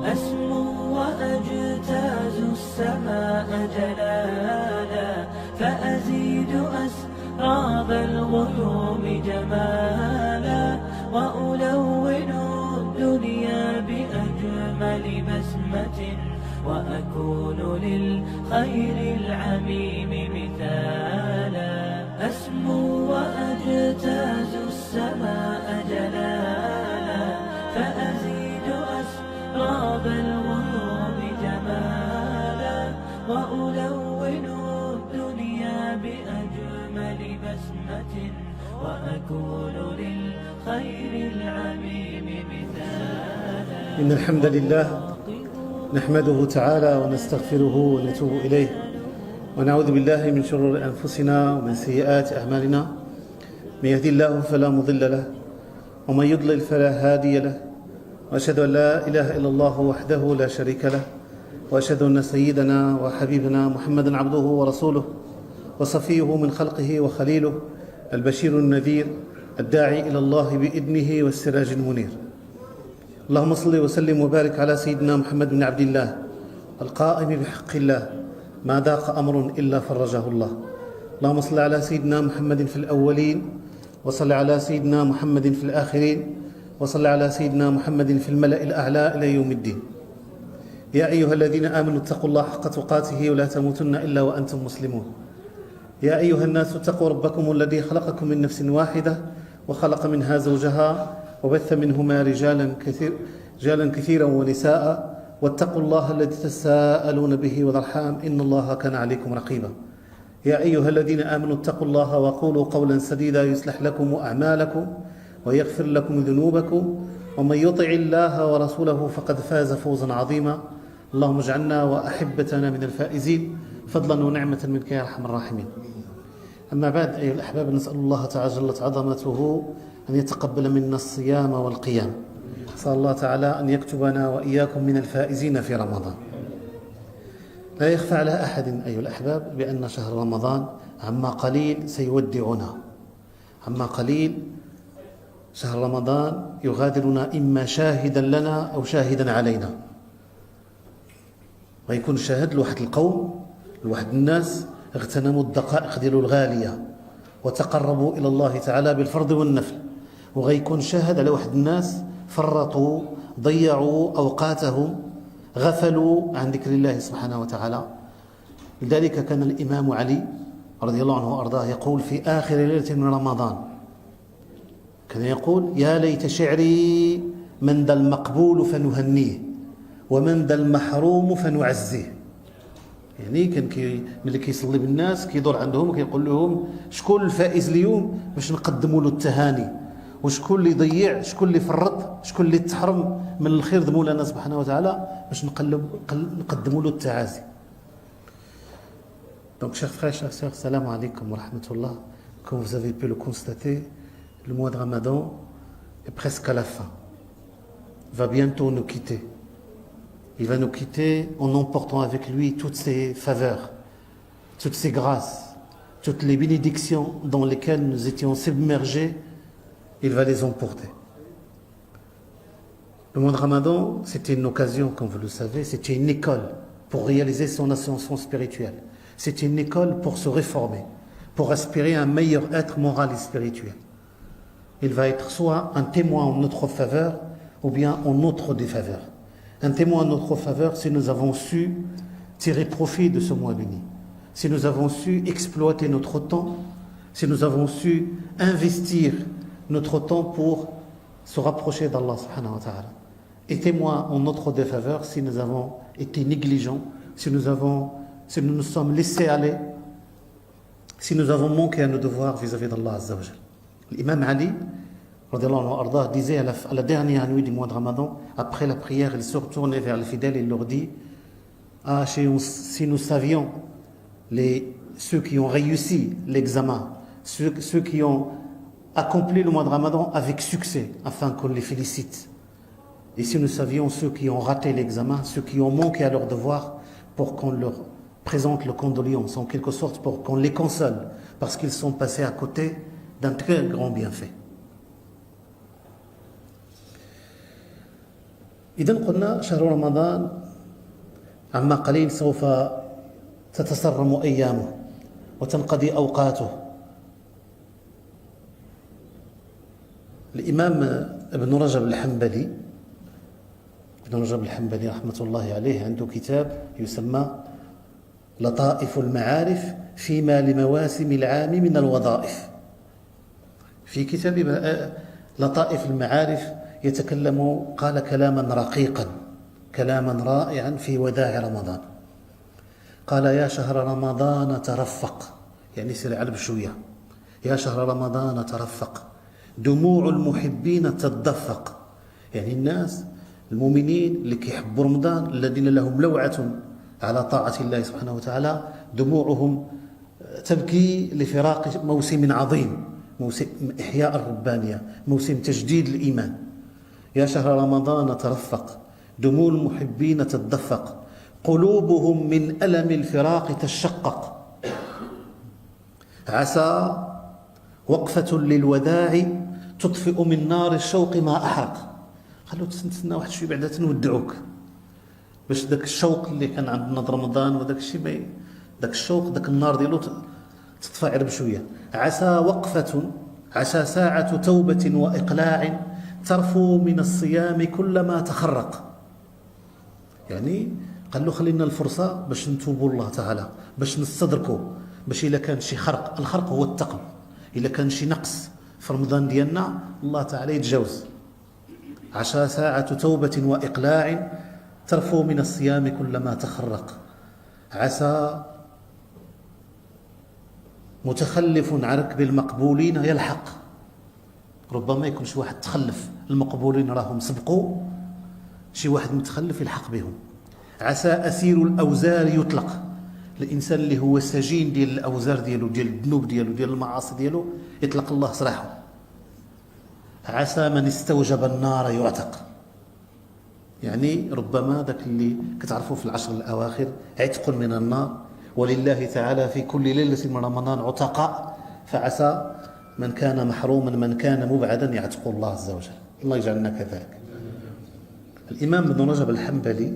أسمو وأجتاز السماء جلالا، فأزيد أسراب الغيوم جمالا، وألون الدنيا بأجمل بسمة، وأكون للخير العميم مثالا. أسمو وأجتاز السماء جلالا، فأزيد أسراب الغيوم جمالا، وألون الدنيا بأجمل بسمة، وأكون للخير العميم مثالا. إن الحمد لله نحمده تعالى ونستغفره ونتوب إليه، ونعوذ بالله من شرور أنفسنا ومن سيئات أعمالنا. من يهدي الله فلا مضل له، ومن يضلل فلا هادي له، وأشهد أن لا إله إلا الله وحده لا شريك له، وأشهد أن سيدنا وحبيبنا محمدا عبده ورسوله وصفيه من خلقه وخليله، البشير النذير الداعي إلى الله بإذنه والسراج المنير. اللهم صل وسلم وبارك على سيدنا محمد بن عبد الله القائم بحق الله، ما ضاق أمر إلا فرجه الله. اللهم صل على سيدنا محمد في الأولين، وصل على سيدنا محمد في الآخرين، وصل على سيدنا محمد في الملأ الأعلى إلى يوم الدين. يا أيها الذين آمنوا اتقوا الله حق تقاته ولا تموتن إلا وأنتم مسلمون. يا أيها الناس اتقوا ربكم الذي خلقكم من نفس واحدة، وخلق منها زوجها، وبث منهما رجالا كثيرا ونساء، واتقوا الله الذي تساءلون به والأرحام إن الله كان عليكم رقيبا. يا أيها الذين آمنوا اتقوا الله وقولوا قولا سديدا يصلح لكم أعمالكم ويغفر لكم ذنوبكم، ومن يطع الله ورسوله فقد فاز فوزا عظيما. اللهم اجعلنا وأحبتنا من الفائزين فضلا ونعمة منك يا أرحم الراحمين. أما بعد، أيها الأحباب، نسأل الله تعالى جلت عظمته أن يتقبل منا الصيام والقيام. نسأل الله تعالى أن يكتبنا وإياكم من الفائزين في رمضان. لا يخفى على أحد أيها الأحباب بأن شهر رمضان عما قليل سيودعنا، عما قليل شهر رمضان يغادرنا إما شاهدا لنا أو شاهدا علينا. ويكون شاهد لواحد القوم، لواحد الناس اغتنموا الدقائق ديالو الغالية وتقربوا إلى الله تعالى بالفرض والنفل، وغيكون شاهد على واحد الناس فرطوا ضيعوا أوقاتهم، غفلوا عن ذكر الله سبحانه وتعالى. لذلك كان الإمام علي رضي الله عنه وأرضاه يقول في آخر ليلة من رمضان، كان يقول: يا ليت شعري من ذا المقبول فنهنيه، ومن ذا المحروم فنعزيه. يعني كان ملي كيصلي بالناس كيدور عندهم وكيقول لهم شكون الفائز اليوم باش نقدموا له التهاني، وشكون اللي ضيع، شكون اللي فرط، شكون اللي تحرم من الخير د مولانا سبحانه وتعالى باش نقدموا له التعازي. Donc chers frères, chers sœurs, salam alaikum wa rahmatullah. Comme vous avez pu le constater, le mois de Ramadan est presque à la fin, va bientôt nous quitter. Il va nous quitter en emportant avec lui toutes ses faveurs, toutes ses grâces, toutes les bénédictions dans lesquelles nous étions submergés. Il va les emporter. Le mois de Ramadan, c'était une occasion, comme vous le savez, c'était une école pour réaliser son ascension spirituelle. C'était une école pour se réformer, pour aspirer à un meilleur être moral et spirituel. Il va être soit un témoin en notre faveur ou bien en notre défaveur. Un témoin en notre faveur si nous avons su tirer profit de ce mois béni, si nous avons su exploiter notre temps, si nous avons su investir notre temps pour se rapprocher d'Allah subhanahu wa ta'ala. Et témoin en notre défaveur si nous avons été négligents, si nous nous sommes laissés aller, si nous avons manqué à nos devoirs vis-à-vis d'Allah azza wa jal. L'imam Ali disait à la dernière nuit du mois de Ramadan, après la prière, il se retournait vers les fidèles et il leur dit: ah, si nous savions ceux qui ont réussi l'examen, ceux qui ont accompli le mois de Ramadan avec succès, afin qu'on les félicite. Et si nous savions ceux qui ont raté l'examen, ceux qui ont manqué à leur devoir, pour qu'on leur présente le condoléance, en quelque sorte pour qu'on les console, parce qu'ils sont passés à côté d'un très grand bienfait. إذن قلنا شهر رمضان عما قليل سوف تتصرم أيامه وتنقضي أوقاته. الإمام ابن رجب الحنبلي رحمة الله عليه عنده كتاب يسمى لطائف المعارف فيما لمواسم العام من الوظائف. في كتاب لطائف المعارف قال كلاما رقيقا، كلاما رائعا في وداع رمضان. قال: يا شهر رمضان ترفق، يعني سير على بشوية. يا شهر رمضان ترفق، دموع المحبين تتدفق. يعني الناس المؤمنين اللي كيحبوا رمضان، الذين لهم لوعة على طاعة الله سبحانه وتعالى، دموعهم تبكي لفراق موسم عظيم، موسم إحياء الربانية، موسم تجديد الإيمان. يا شهر رمضان ترفق، دموع المحبين تتدفق، قلوبهم من ألم الفراق تشقق. عسى وقفة للوداع تطفئ من نار الشوق ما أحرق. خلو تستنى واحد شوي بعدا تنودعوك، باش داك الشوق اللي كان عندنا في رمضان وداك الشيء داك الشوق، داك النار ديالو تطفى غير بشويه. عسى ساعة توبة وإقلاع ترفو من الصيام كلما تخرق. يعني قال له خلينا الفرصة باش نتوبوا الله تعالى، باش نستدركوا، باش إلا كان شي خرق، الخرق هو التقم، إلا كان شي نقص في رمضان ديالنا الله تعالى يتجاوز. عسى ساعة توبة وإقلاع ترفو من الصيام كلما تخرق. عسى متخلف عن ركب المقبولين يلحق. ربما يكون شي واحد تخلف، المقبولين راهم سبقوا، شي واحد متخلف يلحق بهم. عسى أسير الأوزار يطلق. الإنسان اللي هو سجين ديال الأوزار ديالو، ديال الذنوب ديالو، ديال المعاصي ديالو، يطلق الله سراحه. عسى من استوجب النار يعتق. يعني ربما ذاك اللي كتعرفوا في العشر الأواخر عتق من النار، ولله تعالى في كل ليلة من رمضان عتقاء، فعسى من كان محروما من كان مبعدا يعتق الله عز وجل. الله يجعلنا كذلك. الإمام ابن رجب الحنبلي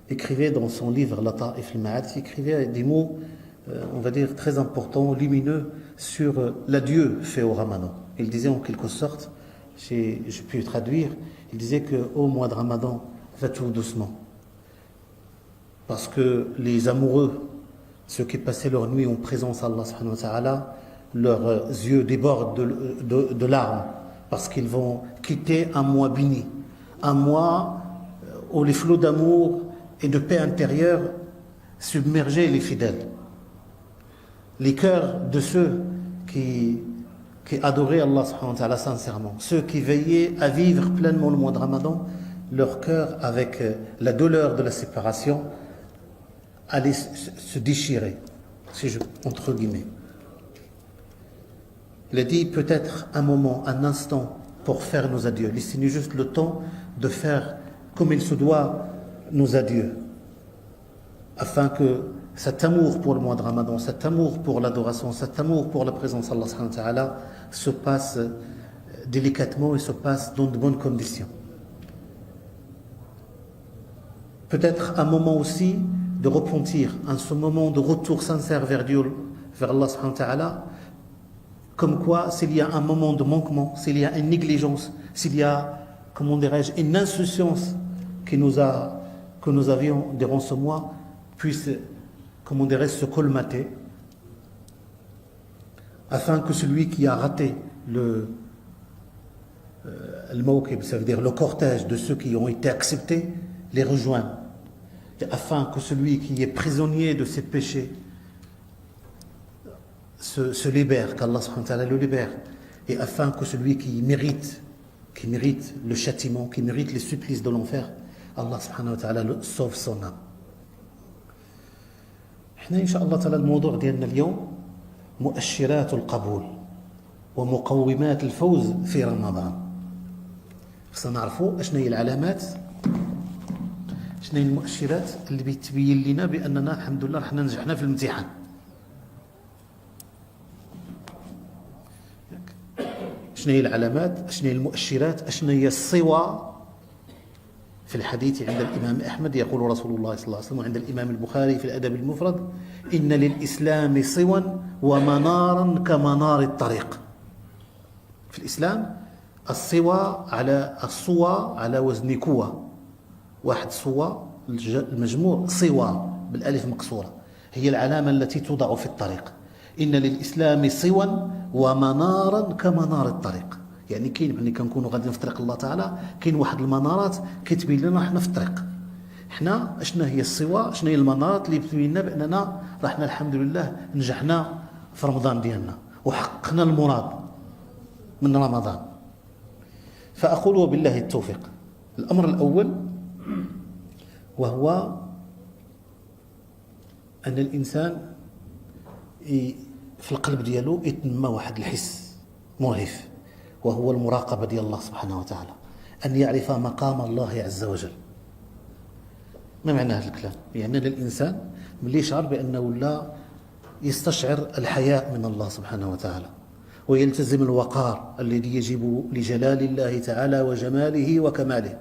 écrivait dans son livre Lataif al-Ma'arif, il écrivait des mots, on va dire, très importants, lumineux sur l'adieu fait au Ramadan. Il disait en quelque sorte, j'ai pu traduire, il disait qu'au mois de Ramadan, va tout doucement. Parce que les amoureux, ceux qui passaient leur nuit en présence d'Allah subhanahu wa ta'ala, leurs yeux débordent de larmes, parce qu'ils vont quitter un mois béni, un mois où les flots d'amour et de paix intérieure submergeaient les fidèles. Les cœurs de ceux qui adoraient Allah subhanahu wa ta'ala sincèrement, ceux qui veillaient à vivre pleinement le mois de Ramadan, leur cœur, avec la douleur de la séparation, allait se déchirer, entre guillemets. Il a dit peut-être un moment, un instant pour faire nos adieux. Laissez-nous juste le temps de faire comme il se doit nos adieux, afin que cet amour pour le mois de Ramadan, cet amour pour l'adoration, cet amour pour la présence d'Allah subhanahu wa ta'ala se passe délicatement et se passe dans de bonnes conditions. Peut-être un moment aussi de repentir, en ce moment de retour sincère vers Dieu, vers Allah subhanahu wa ta'ala, comme quoi s'il y a un moment de manquement, s'il y a une négligence, s'il y a, comment dirais-je, une insouciance que nous avions durant ce mois, puisse, comment dirais-je, se colmater, afin que celui qui a raté le mawqib, ça veut dire le cortège de ceux qui ont été acceptés, les rejoigne, afin que celui qui est prisonnier de ses péchés se libère, qu'Allah subhanahu wa ta'ala le libère, et afin que celui qui mérite le châtiment, qui mérite les supplices de l'enfer, Allah subhanahu wa ta'ala sauve son âme. احنا ان شاء الله تعالى الموضوع ديالنا اليوم مؤشرات القبول ومقومات الفوز في رمضان. خصنا نعرفوا اشنا هي العلامات، شنو هي المؤشرات اللي بتبين لنا باننا الحمد لله رحنا نجحنا في الامتحان. شنو هي العلامات، شنو هي المؤشرات، شنو هي الصور في الحديث عند الإمام أحمد يقول رسول الله صلى الله عليه وسلم وعند الإمام البخاري في الأدب المفرد: إن للإسلام صوا ومنارا كمنار الطريق. في الإسلام الصوى على وزن كوى، واحد صوى المجموع صوى بالألف مكسورة، هي العلامة التي توضع في الطريق. إن للإسلام صوا ومنارا كمنار الطريق، يعني كاين ملي كنكونوا غاديين في طريق الله تعالى كاين واحد المنارات كتبين لنا حنا في الطريق. حنا شنو هي الصوا، شنو هي المنارات اللي تبين لنا بأننا رحنا الحمد لله نجحنا في رمضان ديالنا وحققنا المراد من رمضان. فأقول وبالله التوفيق. الأمر الأول وهو أن الإنسان في القلب ديالو يتنمى واحد الحس مرهف، وهو المراقبة ديال الله سبحانه وتعالى، أن يعرف مقام الله عز وجل. ما معنى هذا الكلام؟ يعني الإنسان ملي يشعر بأنه لا يستشعر الحياء من الله سبحانه وتعالى، ويلتزم الوقار الذي يجب لجلال الله تعالى وجماله وكماله،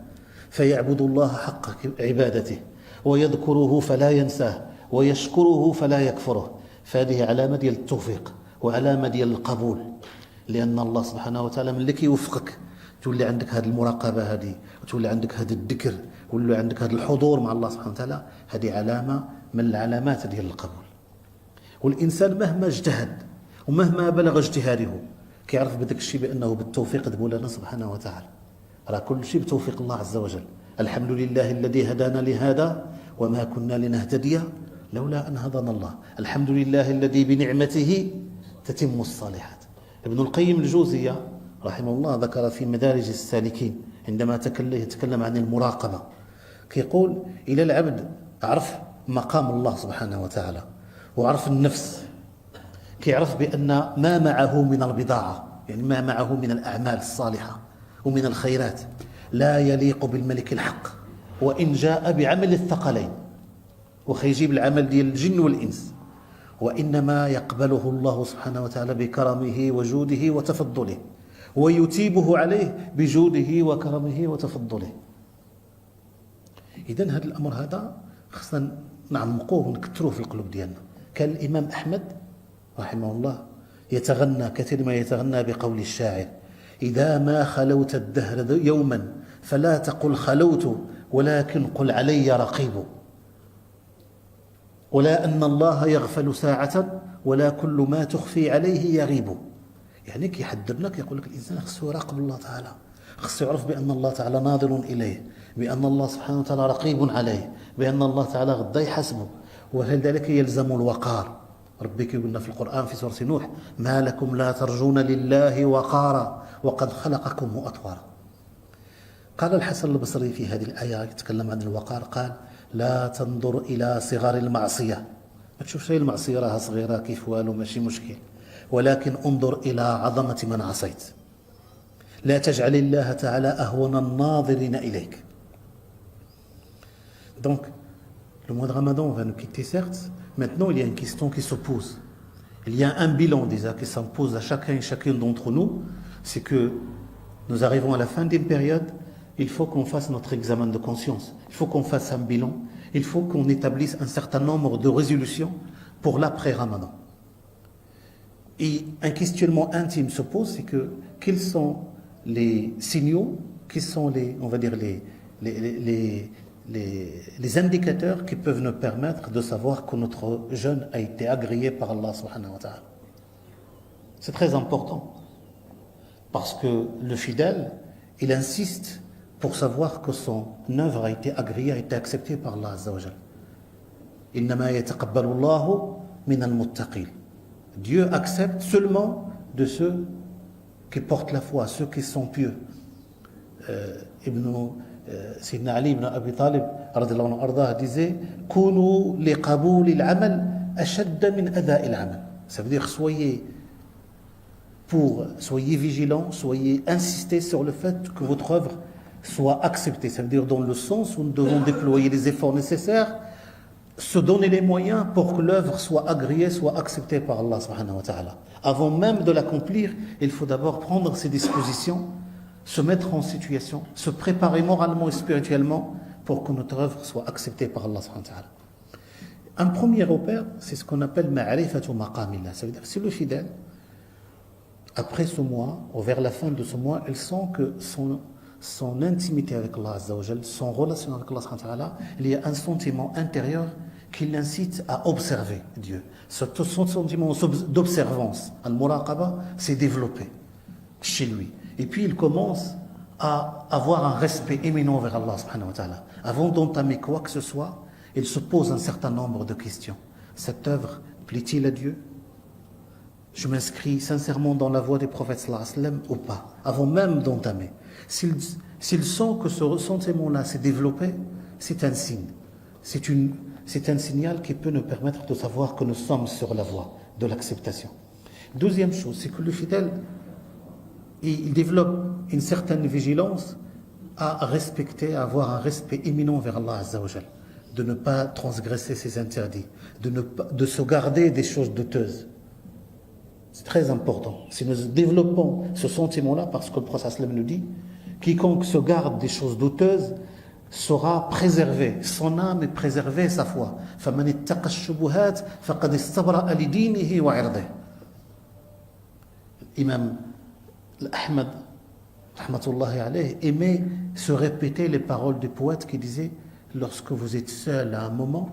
فيعبد الله حق عبادته ويذكره فلا ينساه ويشكره فلا يكفره، فهذه علامة ديال التوفيق وعلامة ديال القبول. لأن الله سبحانه وتعالى ملي كيوفقك تولي عندك هذه المراقبة هذه، وتولي عندك هذا الذكر، وتولي عندك هذا الحضور مع الله سبحانه وتعالى، هذه علامة من العلامات ديال القبول. والإنسان مهما اجتهد ومهما بلغ اجتهاده كيعرف بداك الشيء بأنه بالتوفيق د مولانا سبحانه وتعالى، راه كل شيء بتوفيق الله عز وجل. الحمد لله الذي هدانا لهذا وما كنا لنهتدي لولا أن هدانا الله، الحمد لله الذي بنعمته تتم الصالحات. ابن القيم الجوزية رحمه الله ذكر في مدارج السالكين عندما يتكلم عن المراقبة كيقول: إلى العبد عرف مقام الله سبحانه وتعالى وعرف النفس، كيعرف بأن ما معه من البضاعة، يعني ما معه من الأعمال الصالحة ومن الخيرات لا يليق بالملك الحق، وإن جاء بعمل الثقلين وخيجيب العمل ديال الجن والإنس، وإنما يقبله الله سبحانه وتعالى بكرمه وجوده وتفضله، ويتيبه عليه بجوده وكرمه وتفضله. إذن هذا الأمر هذا خصنا نعمقوه ونكتروه في القلوب ديالنا. كان الإمام أحمد رحمه الله يتغنى كثير ما يتغنى بقول الشاعر: إذا ما خلوت الدهر يوما فلا تقل خلوت ولكن قل علي رقيب، ولا أن الله يغفل ساعة ولا كل ما تخفي عليه يغيب. يعني كيحذرنا كيقول لك الإنسان خصو يراقب الله تعالى، خصو يعرف بأن الله تعالى ناظر إليه، بأن الله سبحانه وتعالى رقيب عليه، بأن الله تعالى غدا يحاسبه. ولذلك يلزم الوقار. ربي كيقول لنا في القرآن في سورة نوح: ما لكم لا ترجون لله وقارا وقد خلقكم أطوارا. قال الحسن البصري في هذه الآية يتكلم عن الوقار، قال: لا تنظر إلى صغر المعصية، ما تشوفش هي المعصية راها صغيرة كيف والو ماشي مشكل، ولكن انظر إلى عظمة من عصيت. لا تجعل الله تعالى أهون الناظرين إليك. Donc, le mois de Ramadan va nous quitter certes. Maintenant, il y a une question qui se pose. Il y a un bilan déjà qui s'impose à chacun et chacune d'entre nous. C'est que nous arrivons à la fin d'une période. Il faut qu'on fasse notre examen de conscience. Il faut qu'on fasse un bilan. Il faut qu'on établisse un certain nombre de résolutions pour l'après-Ramadan. Et un questionnement intime se pose, c'est que quels sont les signaux, quels sont les, on va dire les indicateurs qui peuvent nous permettre de savoir que notre jeûne a été agréé par Allah subhanahu wa ta'ala. C'est très important parce que le fidèle, il insiste pour savoir que son œuvre a été agréée, a été acceptée par Allah azza wa jal. Innama yataqabbalu Allahu min al-muttaqin. Dieu accepte seulement de ceux qui portent la foi, ceux qui sont pieux. Sayyidina Ali ibn Abi Talib radhiyallahu anhu ardah disait: Kunu li qaboul al-amal ashadda min ada'i al-amal. Ça veut dire soyez vigilants, soyez insistez sur le fait que votre œuvre soit acceptée. Ça veut dire dans le sens où nous devons déployer les efforts nécessaires, se donner les moyens pour que l'œuvre soit agréée, soit acceptée par Allah subhanahu wa ta'ala. Avant même de l'accomplir, il faut d'abord prendre ses dispositions, se mettre en situation, se préparer moralement et spirituellement pour que notre œuvre soit acceptée par Allah subhanahu wa ta'ala. Un premier repère, c'est ce qu'on appelle ma'rifatu maqamillah. Ça veut dire si le fidèle, après ce mois, ou vers la fin de ce mois, il sent que son intimité avec Allah Azza wa Jal, son relation avec Allah subhanahu wa ta'ala, il y a un sentiment intérieur qui l'incite à observer Dieu. Ce sentiment d'observance, al-muraqaba, s'est développé chez lui. Et puis il commence à avoir un respect éminent vers Allah subhanahu wa ta'ala. Avant d'entamer quoi que ce soit, il se pose un certain nombre de questions. Cette œuvre plaît-il à Dieu? Je m'inscris sincèrement dans la voie des prophètes sallallahu alayhi wa sallam ou pas? Avant même d'entamer. S'il sent que ce sentiment-là s'est développé, c'est un signe. C'est un signal qui peut nous permettre de savoir que nous sommes sur la voie de l'acceptation. Deuxième chose, c'est que le fidèle, il développe une certaine vigilance à respecter, à avoir un respect éminent vers Allah Azza wa Jal, de ne pas transgresser ses interdits, de se garder des choses douteuses. C'est très important. Si nous développons ce sentiment-là, parce que le prophète sallam nous dit, quiconque se garde des choses douteuses sera préservé, son âme est préservée, sa foi. فَمَنِ اتَّقَى الشُّبُهَاتِ فَقَدْ اسْتَبْرَأَ لِدِينِهِ وَعِرْضِهِ. Imam Ahmad, rahmatullahi alayhi, aimait se répéter les paroles du poète qui disait: lorsque vous êtes seul à un moment,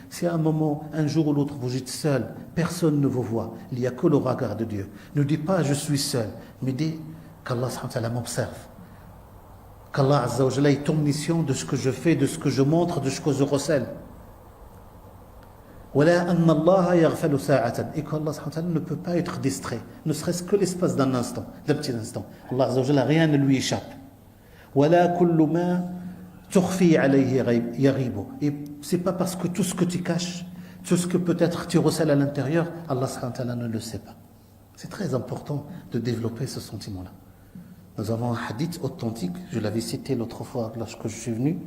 si à un moment, un jour ou l'autre, vous êtes seul, personne ne vous voit, il n'y a que le regard de Dieu. Ne dis pas je suis seul, mais dis qu'Allah m'observe, qu'Allah Azza wa Jalla est omniscient de ce que je fais, de ce que je montre, de ce que je recèle. Et qu'Allah ne peut pas être distrait, ne serait-ce que l'espace d'un instant, d'un petit instant. Allah Azza wa Jalla, rien ne lui échappe. Et c'est pas parce que tout ce que tu caches, tout ce que peut-être tu recèles à l'intérieur, Allah ne le sait pas. C'est très important de développer ce sentiment-là. Nous avons un hadith authentique, je l'avais cité l'autre fois lorsque je suis venu,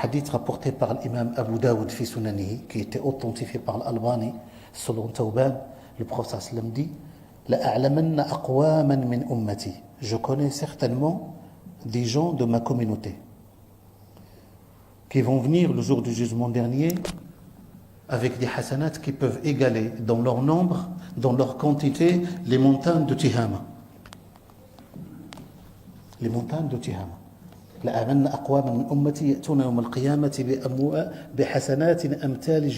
hadith rapporté par l'imam Abu Daoud fi Sunanihi, qui était authentifié par l'Albani, selon Tawban. Le prophète sallam dit: la'a'lamanna aqwaman min ummati. Je connais certainement des gens de ma communauté qui vont venir le jour du jugement dernier avec des hasanats qui peuvent égaler dans leur nombre, dans leur quantité, les montagnes de Tihama. Les montagnes de Tihama. لأعملنا أقواما من أمتي يأتون يوم القيامة بحسنات أمثال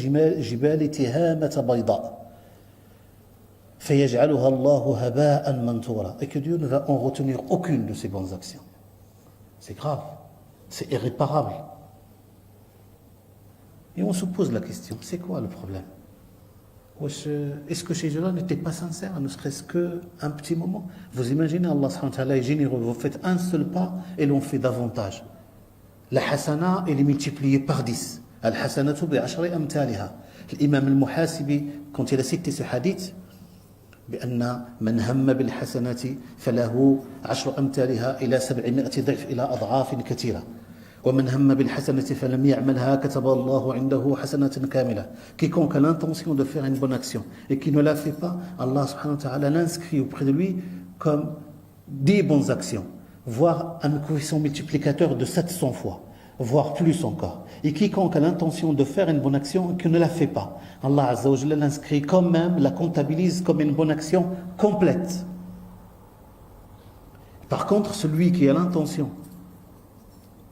جبال تهامة بيضاء فيجعلها الله هباء منثورا. Et que Dieu ne va en retenir aucune de ses bonnes actions. C'est grave, c'est irréparable. Et on se pose la question, c'est quoi le problème? Est-ce que ces gens-là n'étaient pas sincères, ne serait-ce qu'un petit moment? Vous imaginez, Allah subhanahu wa ta'ala est généreux, vous faites un seul pas et l'on fait davantage. La hasana, elle est multipliée par 10. Al-hasanatu bi'ashri amthaliha. L'imam al-Muhasibi, quand il a cité ce hadith, بأن من هم بالحسنات فله 10 أمثالها إلى 700 ضعف إلى أضعاف كثيرة ومن هم بالحسنة فلم يعملها كتب الله عنده حسنة كاملة. Quiconque a l'intention de faire une bonne action et qui ne la fait pas, Allah subhanahu wa ta'ala l'inscrit auprès de lui comme 10 bonnes actions, voire un coefficient multiplicateur de 700 fois, voire plus encore. Et quiconque a l'intention de faire une bonne action et qui ne la fait pas, Allah Azza wa Jalla l'inscrit quand même, la comptabilise comme une bonne action complète. Par contre, celui qui a l'intention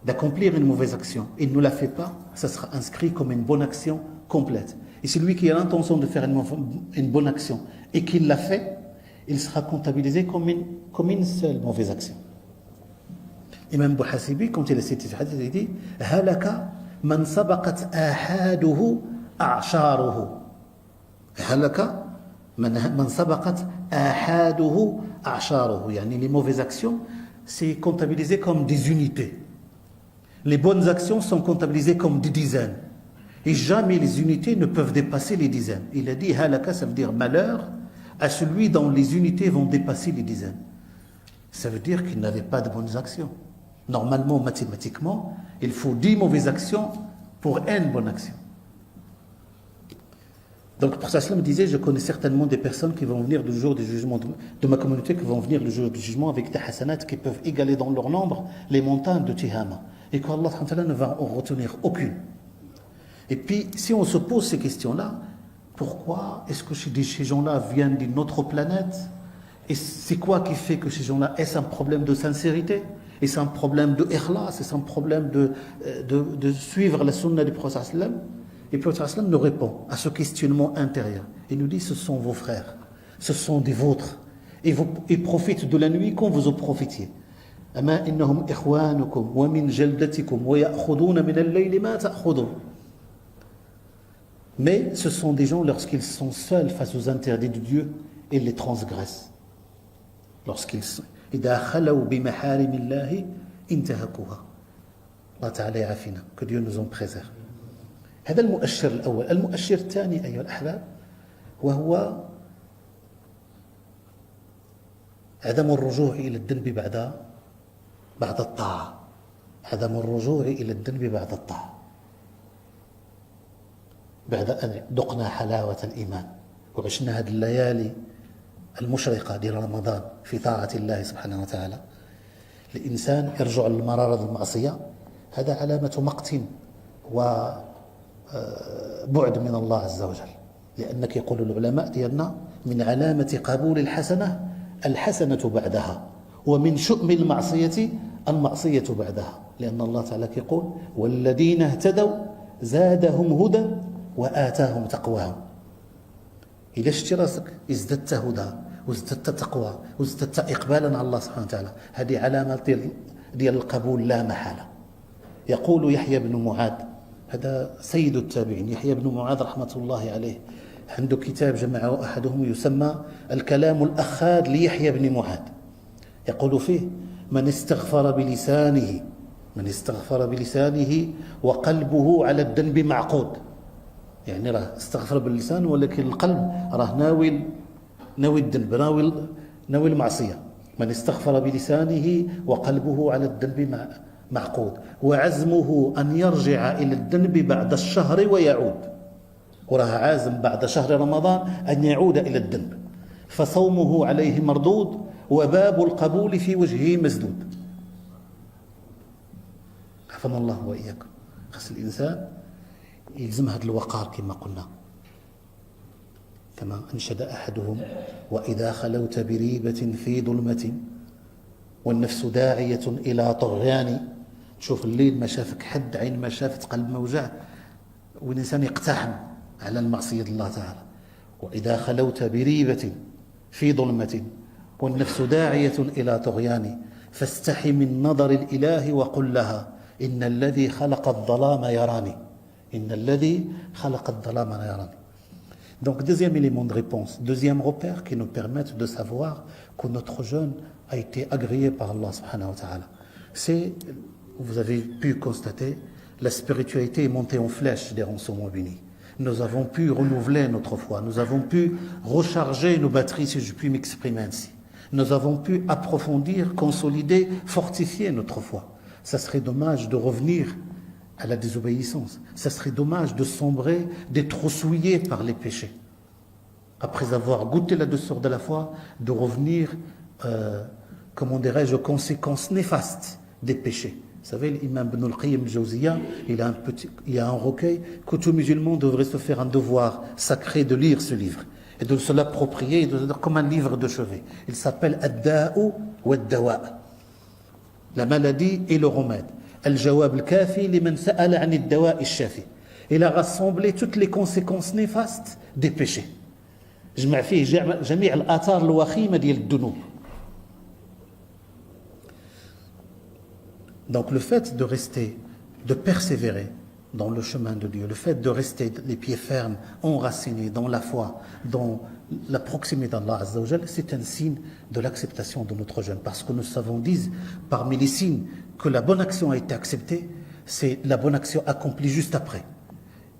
d'accomplir une mauvaise action et ne la fait pas, ça sera inscrit comme une bonne action complète. Et celui qui a l'intention de faire une bonne action et qui l'a fait, il sera comptabilisé comme une seule mauvaise action. Imam Buhasibi, quand il a cité ce hadith, il dit: halaka man sabaqat ahaduhu a'sharuhu. Halaka man sabaqat ahaduhu a'sharuhu. Yani les mauvaises actions, c'est comptabilisé comme des unités. Les bonnes actions sont comptabilisées comme des dizaines. Et jamais les unités ne peuvent dépasser les dizaines. Il a dit halaka, ça veut dire malheur à celui dont les unités vont dépasser les dizaines. Ça veut dire qu'il n'avait pas de bonnes actions. Normalement, mathématiquement, il faut 10 mauvaises actions pour une bonne action. Donc le prophète sallam disait, je connais certainement des personnes qui vont venir le jour du jugement de ma communauté, qui vont venir le jour du jugement avec des hasanats qui peuvent égaler dans leur nombre les montagnes de Tihama. Et qu'Allah ne va en retenir aucune. Et puis, si on se pose ces questions-là, pourquoi est-ce que ces gens-là viennent d'une autre planète? Et c'est quoi qui fait que ces gens-là, est-ce un problème de sincérité? Est-ce un problème de ikhlas? Est-ce un problème de suivre la sunna du prophète sallam? Et le prophète sallam nous répond à ce questionnement intérieur. Il nous dit, ce sont vos frères, ce sont des vôtres. Et ils profitent de la nuit quand vous en profitiez. أما إنهم إخوانكم ومن جلدتكم ويأخذون من الليل ما تأخذون. Mais ce sont des gens, lorsqu'ils sont seuls face aux interdits de Dieu, ils les transgressent. Lorsqu'ils sont إذا خلوا بمحارم الله انتهكوها. الله تعالى يعافينا, que Dieu nous en préserve. هذا المؤشر الأول. المؤشر الثاني أيها الأحباب وهو عدم الرجوع إلى الذنب بعد الطاعة. عدم الرجوع إلى الذنب بعد الطاعة. بعد أن ذقنا حلاوة الإيمان وعشنا هذه الليالي المشرقة ديال رمضان في طاعة الله سبحانه وتعالى. الإنسان يرجع للمرارة المعصية, هذا علامة مقت وبعد من الله عز وجل. لأنك يقول العلماء ديالنا من علامة قبول الحسنة بعدها, ومن شؤم المعصية المعصية بعدها. لأن الله تعالى يقول والذين اهتدوا زادهم هدى وآتاهم تقواهم. إذا شتي راسك ازددت هدى وازددت تقوى وازددت إقبالا على الله سبحانه وتعالى, هذه علامة ديال القبول لا محالة. يقول يحيى بن معاذ, هذا سيد التابعين, يحيى بن معاذ رحمة الله عليه, عنده كتاب جمعه أحدهم يسمى الكلام الأخاذ ليحيى بن معاذ. يقول فيه من استغفر بلسانه وقلبه على الذنب معقود. يعني راه استغفر باللسان ولكن القلب راه ناوي الذنب, ناوي المعصية. من استغفر بلسانه وقلبه على الذنب معقود وعزمه أن يرجع إلى الذنب بعد الشهر ويعود. وراه عازم بعد شهر رمضان أن يعود إلى الذنب, فصومه عليه مردود وباب القبول في وجهه مسدود. حفظنا الله وإياكم. خاص الإنسان يلزم هذا الوقار كما قلنا, كما أنشد أحدهم وإذا خلوت بريبة في ظلمة والنفس داعية إلى طغيان. تشوف الليل ما شافك حد, عين ما شافت, قلب موجع, والإنسان يقتحم على المعصية الله تعالى. وإذا خلوت بريبة في ظلمة والنفس داعية إلى طغيان فاستحي من نظر الإله وقل لها إن الذي خلق الظلام يراني. إن الذي خلق الظلام يراني. Donc deuxième élément de réponse, deuxième repère qui nous permet de savoir que notre jeûne a été agréé par Allah subhanahu wa ta'ala. C'est, vous avez pu constater, la spiritualité est montée en flèche durant ce mois béni. Nous avons pu renouveler notre foi, nous avons pu recharger nos batteries, si je puis m'exprimer ainsi. Nous avons pu approfondir, consolider, fortifier notre foi. Ça serait dommage de revenir à la désobéissance. Ça serait dommage de sombrer, d'être souillé par les péchés. Après avoir goûté la douceur de la foi, de revenir, comment dirais-je, aux conséquences néfastes des péchés. Vous savez, l'imam Ibn al-Qayyim al-Jawziyya, il y a un recueil que tout musulman devrait se faire un devoir sacré de lire ce livre et de se l'approprier comme un livre de chevet. Il s'appelle Ad-Da'u wa Ad-Dawa, la maladie et le remède. Al-Jawab al-Kafi liman sa'ala 'an ad-dawa' al-shafi. Il a rassemblé toutes les conséquences néfastes des péchés. جمع فيه جميع الآثار الوخيمة ديال الذنوب. Donc le fait de rester, de persévérer dans le chemin de Dieu, le fait de rester les pieds fermes, enracinés dans la foi, dans la proximité d'Allah Azza wa Jal, c'est un signe de l'acceptation de notre jeûne. Parce que nous savons, disent, parmi les signes que la bonne action a été acceptée, c'est la bonne action accomplie juste après.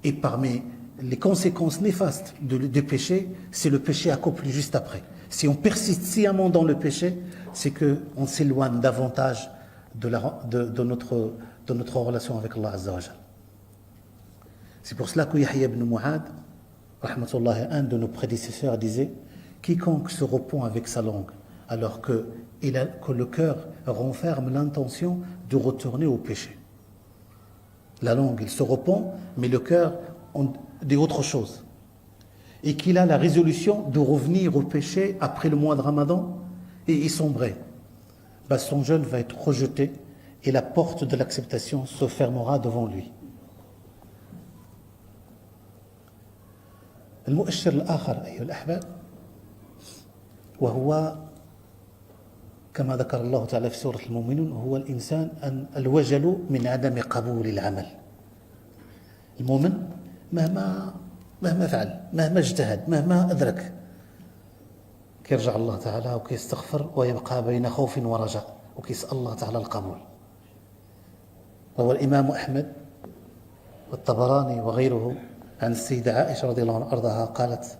Et parmi les conséquences néfastes du péché, c'est le péché accompli juste après. Si on persiste sciemment dans le péché, c'est qu'on s'éloigne davantage de notre relation avec Allah Azza wa Jal. C'est pour cela que Yahya ibn Mu'ad, rahmatullah, un de nos prédécesseurs disait, quiconque se repent avec sa langue, alors que le cœur renferme l'intention de retourner au péché. La langue, il se repent, mais le cœur dit autre chose. Et qu'il a la résolution de revenir au péché après le mois de Ramadan et y sombrer. Son jeûne va être rejeté et la porte de l'acceptation se fermera devant lui. المؤشر الآخر أيها الأحباب وهو كما ذكر الله تعالى في سورة المؤمنون هو الإنسان الوجل من عدم قبول العمل. المؤمن مهما فعل، مهما اجتهد، مهما أدرك، كيرجع الله تعالى وكيستغفر ويبقى بين خوف ورجاء وكيسأل الله تعالى القبول. روى الإمام أحمد والطبراني وغيره عن السيدة عائشة رضي الله عنها أرضها قالت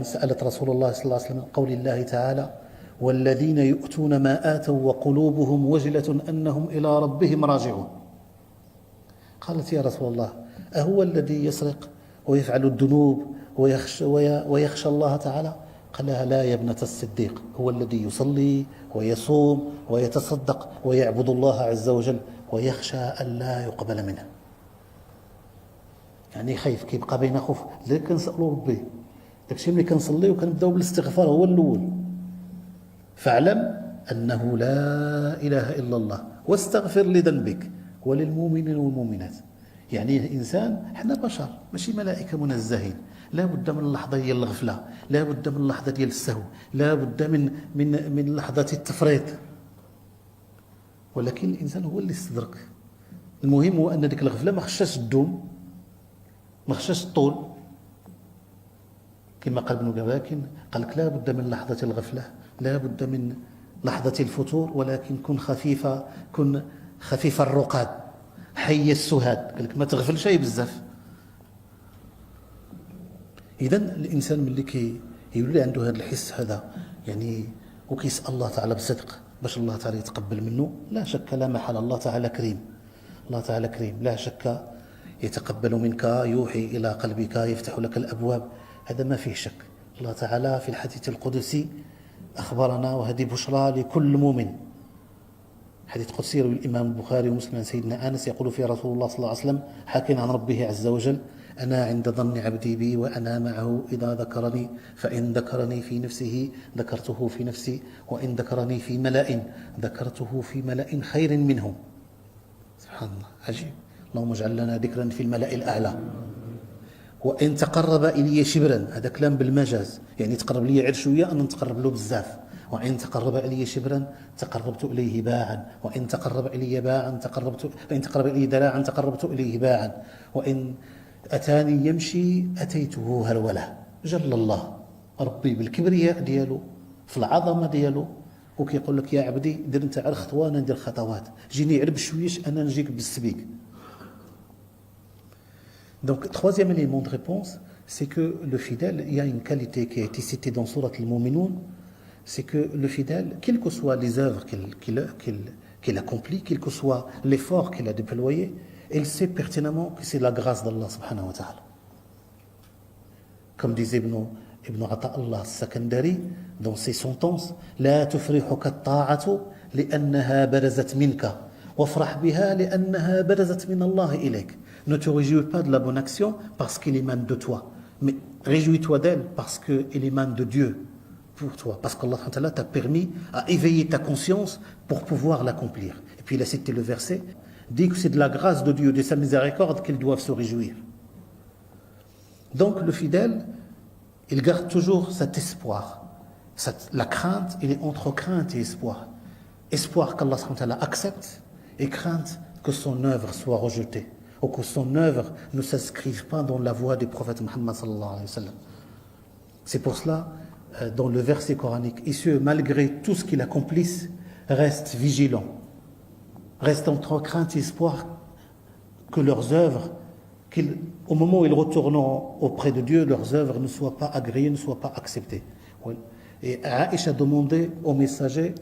سألت رسول الله صلى الله عليه وسلم قول الله تعالى والذين يؤتون ما آتوا وقلوبهم وجلة أنهم إلى ربهم راجعون. قالت يا رسول الله أهو الذي يسرق ويفعل الذنوب ويخشى الله تعالى؟ قال لها لا يا ابنة الصديق، هو الذي يصلي ويصوم ويتصدق ويعبد الله عز وجل ويخشى أن لا يقبل منه. يعني خايف كيبقى بين خوف. لذلك كنسألوا ربي داكشي ملي كنصلي وكنبداو بالاستغفار هو الأول، فاعلم أنه لا إله إلا الله واستغفر لذنبك وللمؤمنين والمؤمنات. يعني الإنسان حنا بشر ماشي ملائكة منزهين، لا بد من اللحظة ديال الغفلة، لا بد من اللحظة ديال السهو، لا بد من لحظة التفريط، ولكن الإنسان هو اللي استدرك. المهم هو أن ديك الغفلة ما خشاش تدوم، ما خشاش تطول، كما قال ابن جباكن قال لك لا بد من لحظة الغفلة، لا بد من لحظة الفتور، ولكن كن خفيف الرقاد حي السهاد، قال لك ما تغفلش بزاف. إذا الإنسان ملي يولي عنده هذا الحس هذا يعني وكيسأل الله تعالى بصدق باش الله تعالى يتقبل منه، لا شك لا محل الله تعالى كريم، الله تعالى كريم لا شك يتقبل منك، يوحي إلى قلبك، يفتح لك الأبواب، هذا ما فيه شك. الله تعالى في الحديث القدسي أخبرنا وهذه بشرى لكل مؤمن. حديث قدسي رواه الإمام البخاري ومسلم عن سيدنا أنس يقول فيه رسول الله صلى الله عليه وسلم حاكٍ عن ربه عز وجل أنا عند ظن عبدي بي وأنا معه إذا ذكرني، فإن ذكرني في نفسه ذكرته في نفسي، وإن ذكرني في ملأ ذكرته في ملأ خير منهم. سبحان الله عجيب. اللهم اجعل لنا ذكرا في الملأ الأعلى. وإن تقرب إلي شبرا، هذا كلام بالمجاز، يعني تقرب لي غير شوية أنا نتقرب له بزاف. وإن تقرب إلي شبرا تقربت إليه باعا، وإن تقرب إلي باعا وإن تقرب إلي ذراعا تقربت إليه باعا، وإن أتاني يمشي أتيته هرولة. جل الله ربي بالكبرياء ديالو في العظمة ديالو وكيقول لك يا عبدي دير انت غير خطوة أنا ندير خطوات، جيني غير بشويش أنا نجيك بالسبيك. Donc, troisième élément de réponse, c'est que le fidèle, il y a une qualité qui a été citée dans Surat al-Mu'minun, c'est que le fidèle, quelles que soient les œuvres qu'il accomplit, quel que soit l'effort qu'il a déployé, il sait pertinemment que c'est la grâce d'Allah subhanahu wa ta'ala. Comme disait Ibn Ata'Allah al-Sakandari dans ses sentences, لا تفرحك الطاعة لأنها برزت منك وافرح بها لأنها برزت من الله إليك. Ne te réjouis pas de la bonne action parce qu'elle émane de toi, mais réjouis-toi d'elle parce qu'elle émane de Dieu pour toi, parce qu'Allah t'a permis à éveiller ta conscience pour pouvoir l'accomplir. Et puis il a cité le verset, dit que c'est de la grâce de Dieu, de sa miséricorde qu'ils doivent se réjouir. Donc le fidèle, il garde toujours cet espoir. La crainte, il est entre crainte et espoir. Espoir qu'Allah accepte et crainte que son œuvre soit rejetée, ou que son œuvre ne s'inscrive pas dans la voie du prophète Muhammad sallallahu alayhi wa sallam. C'est pour cela, dans le verset coranique, et ceux, malgré tout ce qu'ils accomplissent, restent vigilants, restent entre crainte et espoir que leurs œuvres, au moment où ils retourneront auprès de Dieu, leurs œuvres ne soient pas agréées, ne soient pas acceptées. Et Aïcha demandait aux messagers,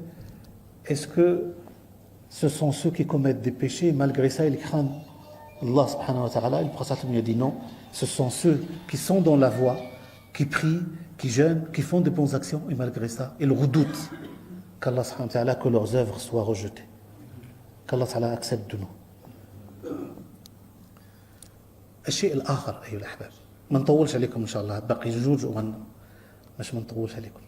est-ce que ce sont ceux qui commettent des péchés, malgré ça ils craignent Allah subhanahu wa ta'ala, le prophète lui a dit non, ce sont ceux qui sont dans la voie, qui prient, qui jeûnent, qui font de bonnes actions, et malgré ça, ils redoutent qu'Allah subhanahu wa ta'ala, que leurs œuvres soient rejetées. qu'Allah تعالى accepte de nous. الشيء الآخر أيها الأحباب، ما نطولش عليكم إن شاء الله، باقي جوج باش ما نطولش عليكم.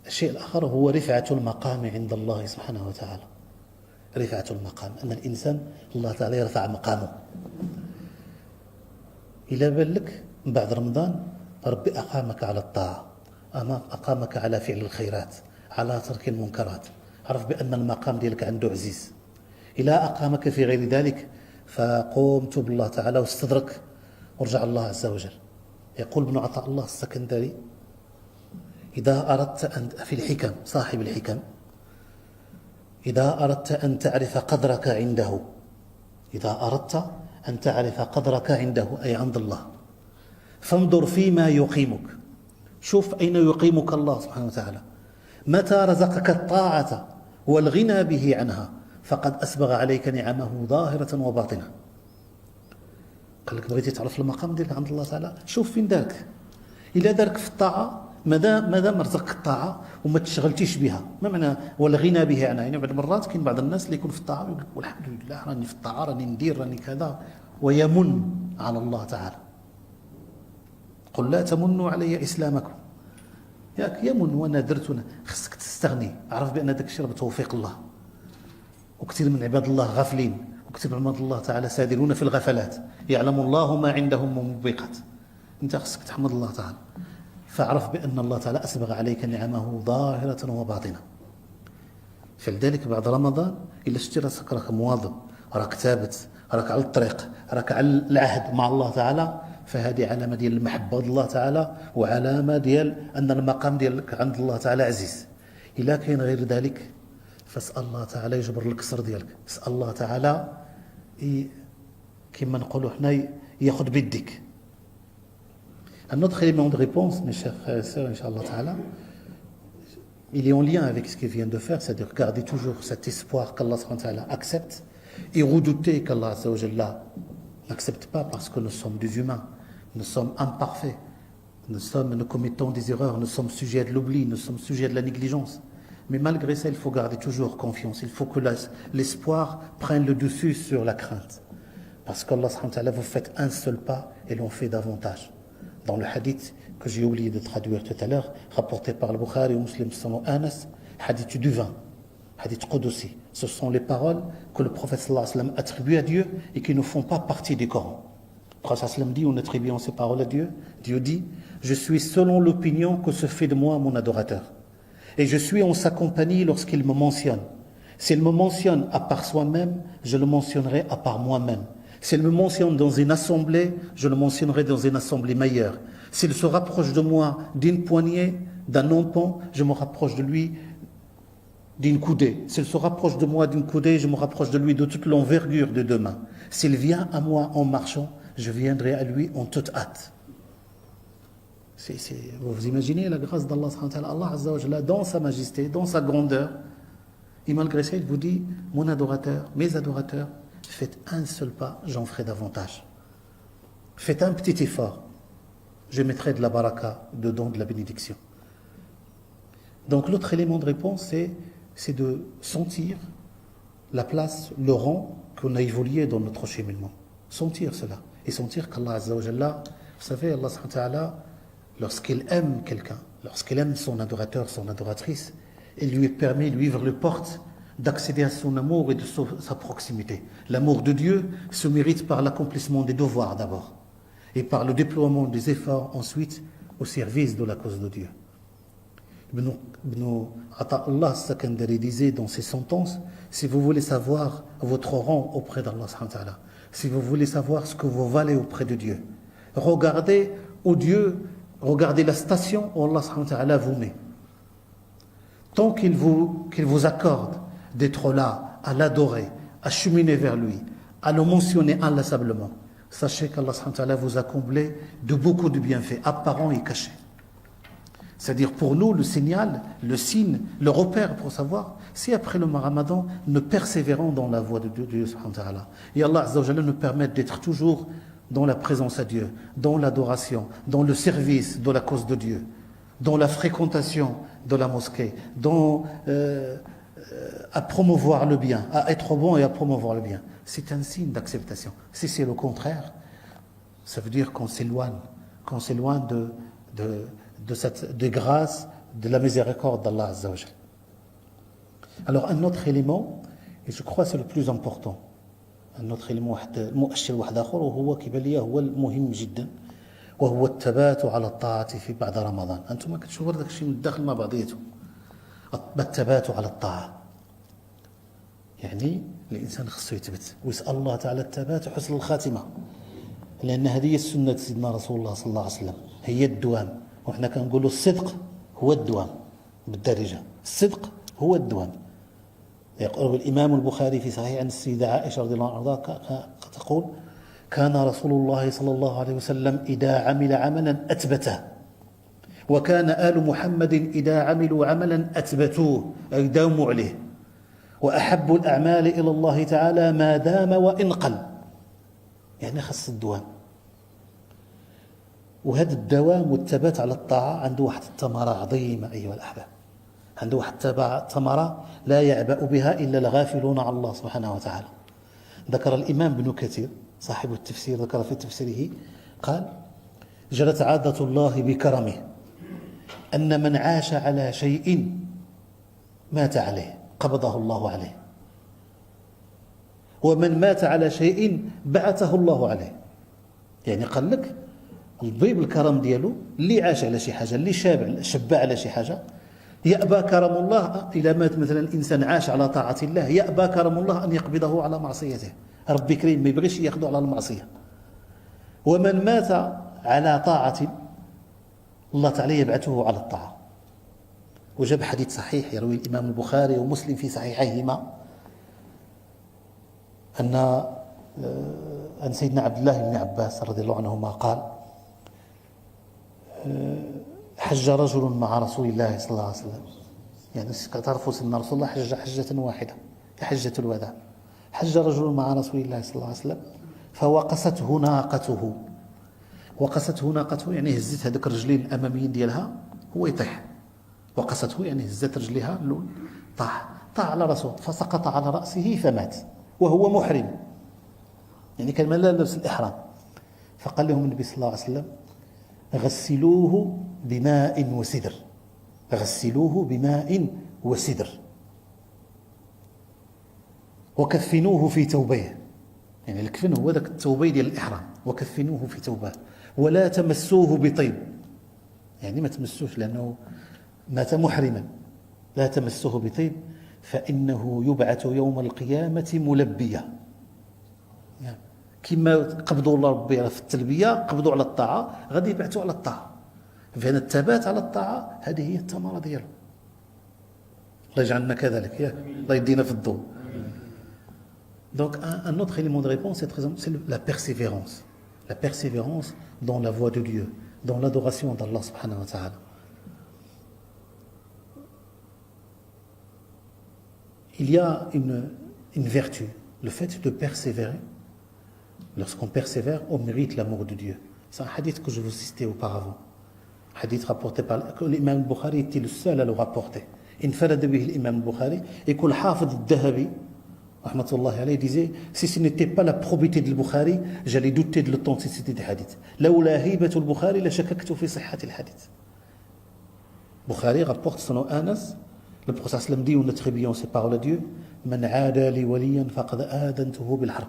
الشيء الآخر هو رفعة المقام عند الله سبحانه وتعالى. رفعة المقام، أن الإنسان الله تعالى يرفع مقامه. إلى بالك بعد رمضان ربي أقامك على الطاعة، أقامك على فعل الخيرات، على ترك المنكرات، عرف بأن المقام ديالك عنده عزيز. إلى أقامك في غير ذلك فقوم توب الله تعالى واستدرك وارجع الله عز وجل. يقول ابن عطاء الله السكندري: إذا أردت أن في الحكم، صاحب الحكم، إذا أردت أن تعرف قدرك عنده، إذا أردت أن تعرف قدرك عنده أي عند الله، فانظر فيما يقيمك. شوف أين يقيمك الله سبحانه وتعالى. متى رزقك الطاعة والغنى به عنها فقد أسبغ عليك نعمه ظاهرة وباطنة. قال لك بغيتي تعرف المقام ديالك عند الله تعالى، شوف فين دارك. إلا دارك في الطاعة، مادام رزقك الطاعة وما تشغلتيش بها، ما معنى والغنى به عنها؟ يعني بعض المرات كاين بعض الناس اللي يكون في الطاعة ويقول لك والحمد لله راني في الطاعة، راني ندير، راني كذا، ويمن على الله تعالى. قل لا تمنوا علي إسلامكم. ياك يمن وانا درت، خصك تستغني، عرف بأن داك الشيء بتوفيق الله. وكثير من عباد الله غافلين، وكثير من عباد الله تعالى سادرون في الغفلات، يعلم الله ما عندهم من موبقات. انت خصك تحمد الله تعالى، فاعرف بأن الله تعالى أسبغ عليك نعمه ظاهرة وباطنة. فلذلك بعد رمضان إلا شتي راسك راك مواظب، راك ثابت، راك على الطريق، راك على العهد مع الله تعالى، فهذه علامة ديال المحبة الله تعالى، وعلامة ديال أن المقام ديالك عند الله تعالى عزيز. إلا كاين غير ذلك فاسأل الله تعالى يجبر الكسر ديالك، اسأل الله تعالى كما نقولوا حنا ياخذ بيدك. Un autre élément de réponse, mes chers frères et sœurs, Inch'Allah Ta'ala, il est en lien avec ce qu'il vient de faire, c'est-à-dire garder toujours cet espoir qu'Allah Ta'ala accepte et redouter qu'Allah n'accepte pas, parce que nous sommes des humains, nous sommes imparfaits, nous commettons des erreurs, nous sommes sujets à de l'oubli, nous sommes sujets à de la négligence. Mais malgré ça, il faut garder toujours confiance, il faut que l'espoir prenne le dessus sur la crainte. Parce qu'Allah Ta'ala vous fait un seul pas et l'on fait davantage. Dans le hadith que j'ai oublié de traduire tout à l'heure, rapporté par le Bukhari ou Muslim selon Anas, hadith du vin, hadith Qudsi. Ce sont les paroles que le prophète sallallahu alayhi wa sallam attribue à Dieu et qui ne font pas partie du Coran. Le prophète sallallahu alayhi wa sallam dit, en attribuant ces paroles à Dieu, Dieu dit: je suis selon l'opinion que se fait de moi mon adorateur. Et je suis en sa compagnie lorsqu'il me mentionne. S'il me mentionne à part soi-même, je le mentionnerai à part moi-même. S'il me mentionne dans une assemblée, je le mentionnerai dans une assemblée meilleure. S'il se rapproche de moi d'une poignée, d'un empan, je me rapproche de lui d'une coudée. S'il se rapproche de moi d'une coudée, je me rapproche de lui de toute l'envergure de deux mains. S'il vient à moi en marchant, je viendrai à lui en toute hâte. Vous imaginez la grâce d'Allah, Allah Azza wa Jalla, dans sa majesté, dans sa grandeur. Et malgré ça, il vous dit: mon adorateur, mes adorateurs, faites un seul pas, j'en ferai davantage. Faites un petit effort, je mettrai de la baraka dedans, de la bénédiction. Donc l'autre élément de réponse, c'est de sentir la place, le rang qu'on a évolué dans notre cheminement. Sentir cela. Et sentir qu'Allah Azza wa Jalla, vous savez, Allah subhanahu wa ta'ala, lorsqu'il aime quelqu'un, lorsqu'il aime son adorateur, son adoratrice, il lui permet, lui ouvre les portes d'accéder à son amour et de sa proximité. L'amour de Dieu se mérite par l'accomplissement des devoirs d'abord, et par le déploiement des efforts ensuite au service de la cause de Dieu. Ibn Ata'Allah Sakandari disait dans ses sentences: si vous voulez savoir votre rang auprès d'Allah, si vous voulez savoir ce que vous valez auprès de Dieu, regardez où Dieu, regardez la station où Allah vous met. Tant qu'il vous accorde d'être là, à l'adorer, à cheminer vers lui, à le mentionner inlassablement, sachez qu'Allah vous a comblé de beaucoup de bienfaits, apparents et cachés. C'est-à-dire pour nous, le signal, le signe, le repère pour savoir si après le Ramadan, nous persévérons dans la voie de Dieu subhanahu wa ta'ala. Et Allah Azza wa Jalla nous permet d'être toujours dans la présence à Dieu, dans l'adoration, dans le service de la cause de Dieu, dans la fréquentation de la mosquée, à promouvoir le bien, à être bon et à promouvoir le bien. C'est un signe d'acceptation. Si c'est le contraire, ça veut dire qu'on s'éloigne de grâce, de la miséricorde d'Allah Azza wa Jalla. Alors un autre élément, et je crois que c'est le plus important, un autre élément مؤشر واحد آخر وهو كيبان لي هو المهم جدا وهو الثبات على الطاعة في بعد رمضان. أنتم كتشوفوا داك الشيء متداخل مع بعضياته. الثبات على الطاعة. يعني الإنسان خصو يثبت ويسأل الله تعالى الثبات وحسن الخاتمة. لأن هذه السنة سيدنا رسول الله صلى الله عليه وسلم هي الدوام. وإحنا كنقولوا الصدق هو الدوام بالدارجة. الصدق هو الدوام. يقول الإمام البخاري في صحيح عن السيدة عائشة رضي الله عنها تقول كان رسول الله صلى الله عليه وسلم إذا عمل عملا أثبته وكان آل محمد إذا عملوا عملا أثبتوه أي داوموا عليه وأحب الأعمال إلى الله تعالى ما دام وإن قل. يعني خص الدوام. وهذا الدوام والثبات على الطاعة عنده واحد الثمرة عظيمة أيها الأحباب. عنده واحد ثمرة لا يعبأ بها إلا الغافلون على الله سبحانه وتعالى. ذكر الإمام ابن كثير صاحب التفسير ذكر في تفسيره قال جرت عادة الله بكرمه أن من عاش على شيء مات عليه قبضه الله عليه ومن مات على شيء بعثه الله عليه. يعني قال لك الضيب الكرم ديالو اللي عاش على شي حاجة اللي شبع على شي حاجة يأبى كرم الله. إذا مات مثلا إنسان عاش على طاعة الله يأبى كرم الله أن يقبضه على معصيته. ربي كريم ما يبغيش ياخذه على المعصية. ومن مات على طاعة الله تعالى يبعثه على الطاعة. وجاب حديث صحيح يروي الإمام البخاري ومسلم في صحيحيهما أن سيدنا عبد الله بن عباس رضي الله عنهما قال حج رجل مع رسول الله صلى الله عليه وسلم. يعني تعرفوا سيدنا رسول الله حج حجة واحدة حجة الوداع. حج رجل مع رسول الله صلى الله عليه وسلم فوقسته ناقته. وقسته ناقته يعني هزت هذوك الرجلين الأماميين ديالها هو يطيح. وقسته يعني هزت رجليها طاح على رأسه فسقط على رأسه فمات وهو محرم. يعني كان ما لابس الإحرام. فقال لهم النبي صلى الله عليه وسلم غسلوه بماء وسدر. غسلوه بماء وسدر وكفنوه في ثوبيه. يعني الكفن هو ذاك الثوبي ديال الإحرام. وكفنوه في ثوبه ولا تمسوه بطيب. يعني ما تمسوش لأنه مات محرما. لا تمسوه بطيب فإنه يبعث يوم القيامة ملبيا. يعني كما قبضوا الله ربي في التلبية قبضوا على الطاعة غادي يبعثوا على الطاعة. فإن الثبات على الطاعة هذه هي الثمرة ديالو. الله يجعلنا كذلك ياك الله يدينا في الضوء. Donc un autre élément de réponse c'est la persévérance. La persévérance dans la voie de Dieu, dans l'adoration d'Allah subhanahu wa ta'ala. Il y a une vertu, le fait de persévérer. Lorsqu'on persévère, on mérite l'amour de Dieu. C'est un hadith que je vous citais auparavant. Hadith rapporté par l'imam Bukhari était le seul à le rapporter. انفرد به الإمام البخاري. يقول حافظ الذهبي رحمة الله عليه disait si ce n'était pas la probité de Bukhari j'allais douter de l'authenticité des hadiths. لولا هيبة البخاري لشككت في صحة الحديث. Bukhari rapporte selon Anas, le prophète sallam dit, on a très bien ces paroles à Dieu, man aada li waliyan faqad adantuhu bil harb.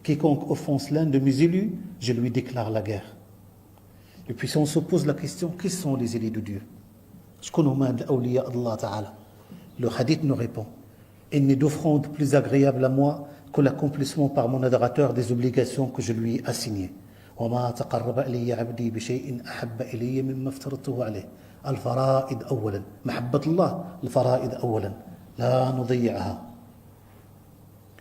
Quiconque offense l'un de mes élus, je lui déclare la guerre. Et puis si on se pose la question, qui sont les élus de Dieu? شكون هما هاد الأولياء الله تعالى? Le hadith nous répond, il n'est d'offrande plus agréable à moi que l'accomplissement par mon adorateur des obligations que je lui ai assignées. وما تقرب إلي عبدي بشيء أحب إلي مما افترضته عليه. الفرائض أولا. محبة الله الفرائض أولا لا نضيعها.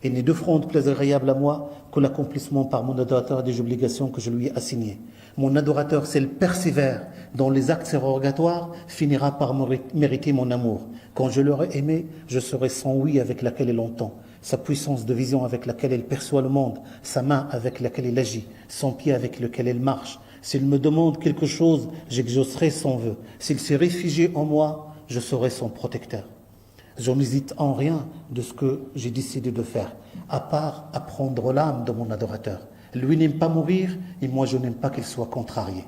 Il n'est d'offrande plus agréable à moi que l'accomplissement par mon adorateur des obligations que je lui ai assignées. Mon adorateur, s'il persévère dans les actes surrogatoires, finira par mériter mon amour. Quand je l'aurai aimé, je serai son oui avec laquelle il entend, sa puissance de vision avec laquelle il perçoit le monde, sa main avec laquelle il agit, son pied avec lequel il marche. S'il me demande quelque chose, j'exaucerai son vœu. S'il s'est réfugié en moi, je serai son protecteur. Je n'hésite en rien de ce que j'ai décidé de faire, à part apprendre l'âme de mon adorateur. Lui n'aime pas mourir et moi je n'aime pas qu'il soit contrarié.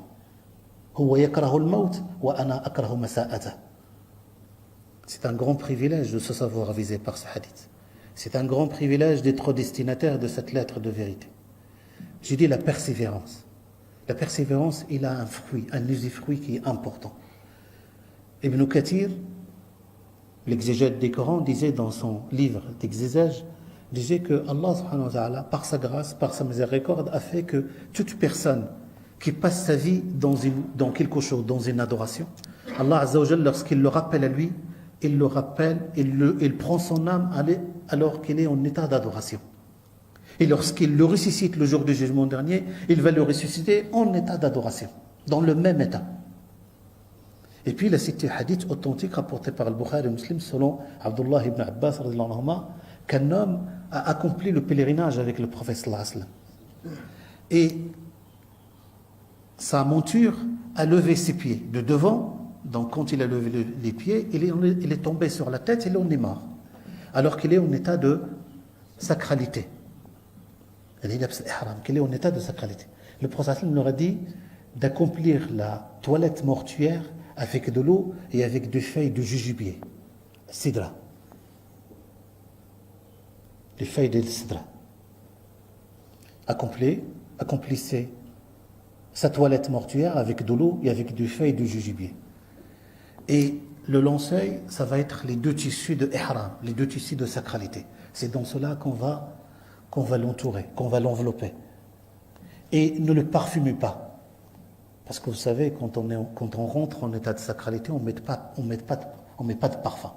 C'est un grand privilège de se savoir avisé par ce hadith. C'est un grand privilège d'être destinataire de cette lettre de vérité. J'ai dit la persévérance. La persévérance, il a un fruit, un usufruit qui est important. Ibn Kathir, l'exégète des Corans, disait dans son livre d'exégèse, disait que Allah subhanahu wa ta'ala, par sa grâce, par sa miséricorde, a fait que toute personne qui passe sa vie dans quelque chose, dans une adoration, Allah Azza wa Jal, lorsqu'il le rappelle à lui, il le rappelle, il prend son âme alors qu'il est en état d'adoration. Et lorsqu'il le ressuscite le jour du jugement dernier, il va le ressusciter en état d'adoration, dans le même état. Et puis il a cité un hadith authentique rapporté par le Bukhari et Muslim selon Abdullah ibn Abbas qu'un homme a accompli le pèlerinage avec le prophète sallallahu alayhi wa sallam. Et sa monture a levé ses pieds de devant. Donc quand il a levé les pieds, il est tombé sur la tête et il en est mort. Alors qu'il est en état de sacralité. Qu'il est en état de sacralité. Le prophète leur a dit d'accomplir la toilette mortuaire avec de l'eau et avec des feuilles de jujubier, sidra. Les feuilles de sidra. Accomplissez sa toilette mortuaire avec de l'eau et avec des feuilles de jujubier. Et le linceul, ça va être les deux tissus de ihram, les deux tissus de sacralité. C'est dans cela qu'on va l'entourer, qu'on va l'envelopper. Et ne le parfumez pas. Parce que vous savez, quand on rentre en état de sacralité, on ne met pas de parfum.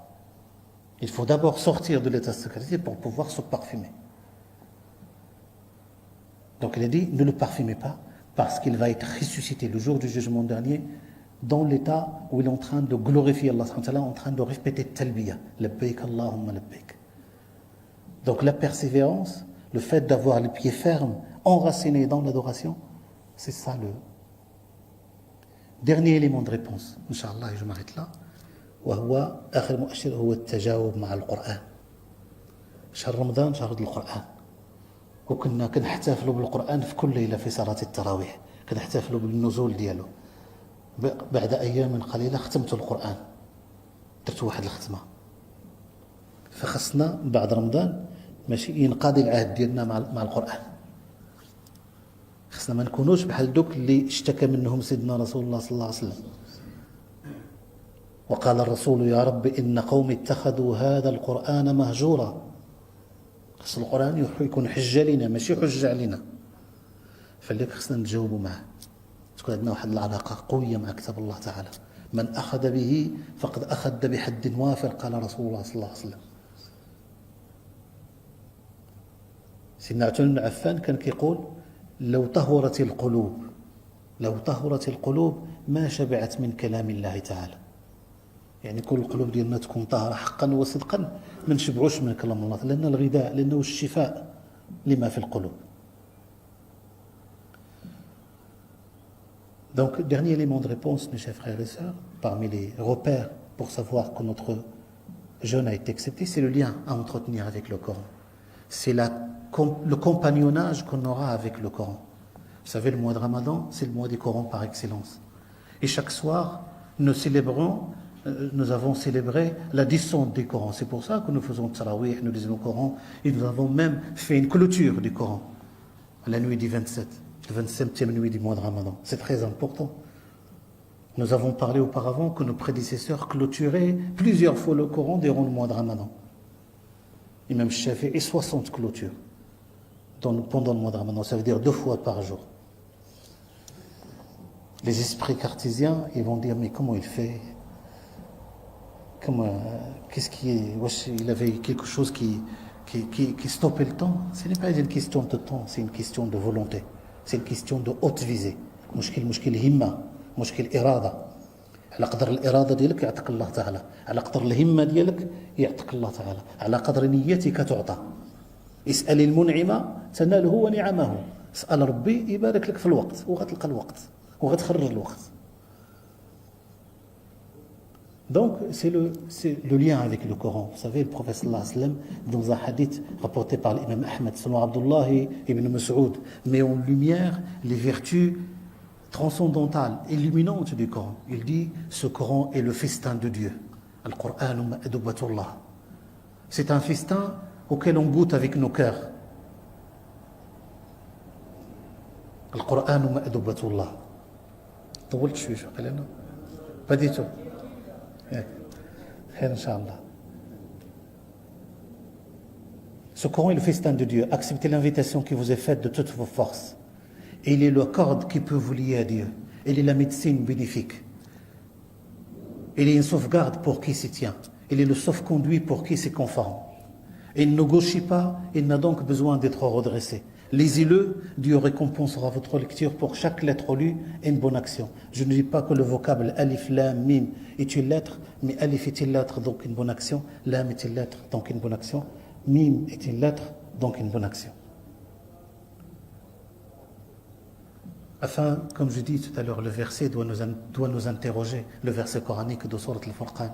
Il faut d'abord sortir de l'état de sacralité pour pouvoir se parfumer. Donc il a dit, ne le parfumez pas, parce qu'il va être ressuscité le jour du jugement dernier, dans l'état où il est en train de glorifier Allah, en train de répéter talbiya, labbaik Allahumma labbaik. Donc la persévérance, le fait d'avoir les pieds fermes, enracinés dans l'adoration, c'est ça le dernier élément de réponse. Inch'Allah, je m'arrête là. وهو آخر مؤشر هو التجاوب مع القرآن. شهر رمضان شهر القرآن. وكنا كنحتفلوا بالقرآن في كل ليلة في صلاة التراويح. كنحتفلوا بالنزول ديالو. بعد أيام قليلة ختمت القرآن. درت واحد الختمة. فخصنا بعد رمضان ماشي ينقضي العهد ديالنا مع القرآن. خصنا ما نكونوش بحال دوك اللي اشتكى منهم سيدنا رسول الله صلى الله عليه وسلم. وقال الرسول يا رب إن قوم اتخذوا هذا القرآن مهجورا. خص القرآن يكون حجة لنا ماشي حجة علينا. فلذلك خصنا نتجاوبوا معه. تكون عندنا واحد العلاقة قوية مع كتاب الله تعالى. من أخذ به فقد أخذ بحد وافر قال رسول الله صلى الله عليه وسلم. سيدنا عثمان بن عفان كان كيقول لو طهرت القلوب ما شبعت من كلام الله تعالى. يعني كل القلوب ديالنا تكون طاهرة حقا وصدقا ما نشبعوش من كلام الله لأن الغذاء لأنه الشفاء لما في القلوب. Donc, dernier élément de réponse, mes chers frères et sœurs, parmi les repères pour savoir que notre jeûne a été accepté, c'est le lien à entretenir avec le Coran. C'est le compagnonnage qu'on aura avec le Coran. Vous savez, le mois de Ramadan, c'est le mois du Coran par excellence. Et chaque soir, nous avons célébré la descente du Coran. C'est pour ça que nous faisons Tarawih, nous lisons le Coran, et nous avons même fait une clôture du Coran, la nuit du 27, la 27e nuit du mois de Ramadan. C'est très important. Nous avons parlé auparavant que nos prédécesseurs clôturaient plusieurs fois le Coran durant le mois de Ramadan. Imam Shafi'i 60 clôtures pendant le mois de Ramadan, ça veut dire 2 fois par jour. Les esprits cartésiens, ils vont dire mais comment il fait? Qu'est-ce qui est? Il avait quelque chose qui qui stoppait le temps. Ce n'est pas une question de temps, c'est une question de volonté. C'est une question de haute visée. مشكل همة، مشكل إرادة. على قدر الإرادة ديالك يعطيك الله تعالى، على قدر الهمة ديالك يعطيك الله تعالى، على قدر نيتك تعطى. اسأل المنعم تناله ونعمه. اسأل ربي يبارك لك في الوقت وغتلقى الوقت وغتخرج الوقت. Donc, c'est le lien avec le Coran. Vous savez, le prophète sallallahu alayhi wa sallam, dans un hadith rapporté par l'imam Ahmed, selon Abdullah ibn Mas'ud, met en lumière les vertus transcendantales, illuminantes du Coran. Il dit, ce Coran est le festin de Dieu. Al-Qur'an ma'adubatullah. C'est un festin auquel on goûte avec nos cœurs. Al-Qur'an ma'adubatullah. طولت شوي شو قلنا؟ بديتو. Ce Coran est le festin de Dieu. Acceptez l'invitation qui vous est faite de toutes vos forces. Et il est le corde qui peut vous lier à Dieu. Il est la médecine bénéfique. Il est une sauvegarde pour qui s'y tient. Il est le sauf-conduit pour qui s'y conforme. Il ne gauchit pas, il n'a donc besoin d'être redressé. Lisez-le, Dieu récompensera votre lecture pour chaque lettre lue et une bonne action. Je ne dis pas que le vocable alif, lam, mim est une lettre, mais alif est une lettre, donc une bonne action. Lam est une lettre, donc une bonne action. Mim est une lettre, donc une bonne action. Afin, comme je dis tout à l'heure, le verset doit nous interroger, le verset coranique de Surat al-Furqan.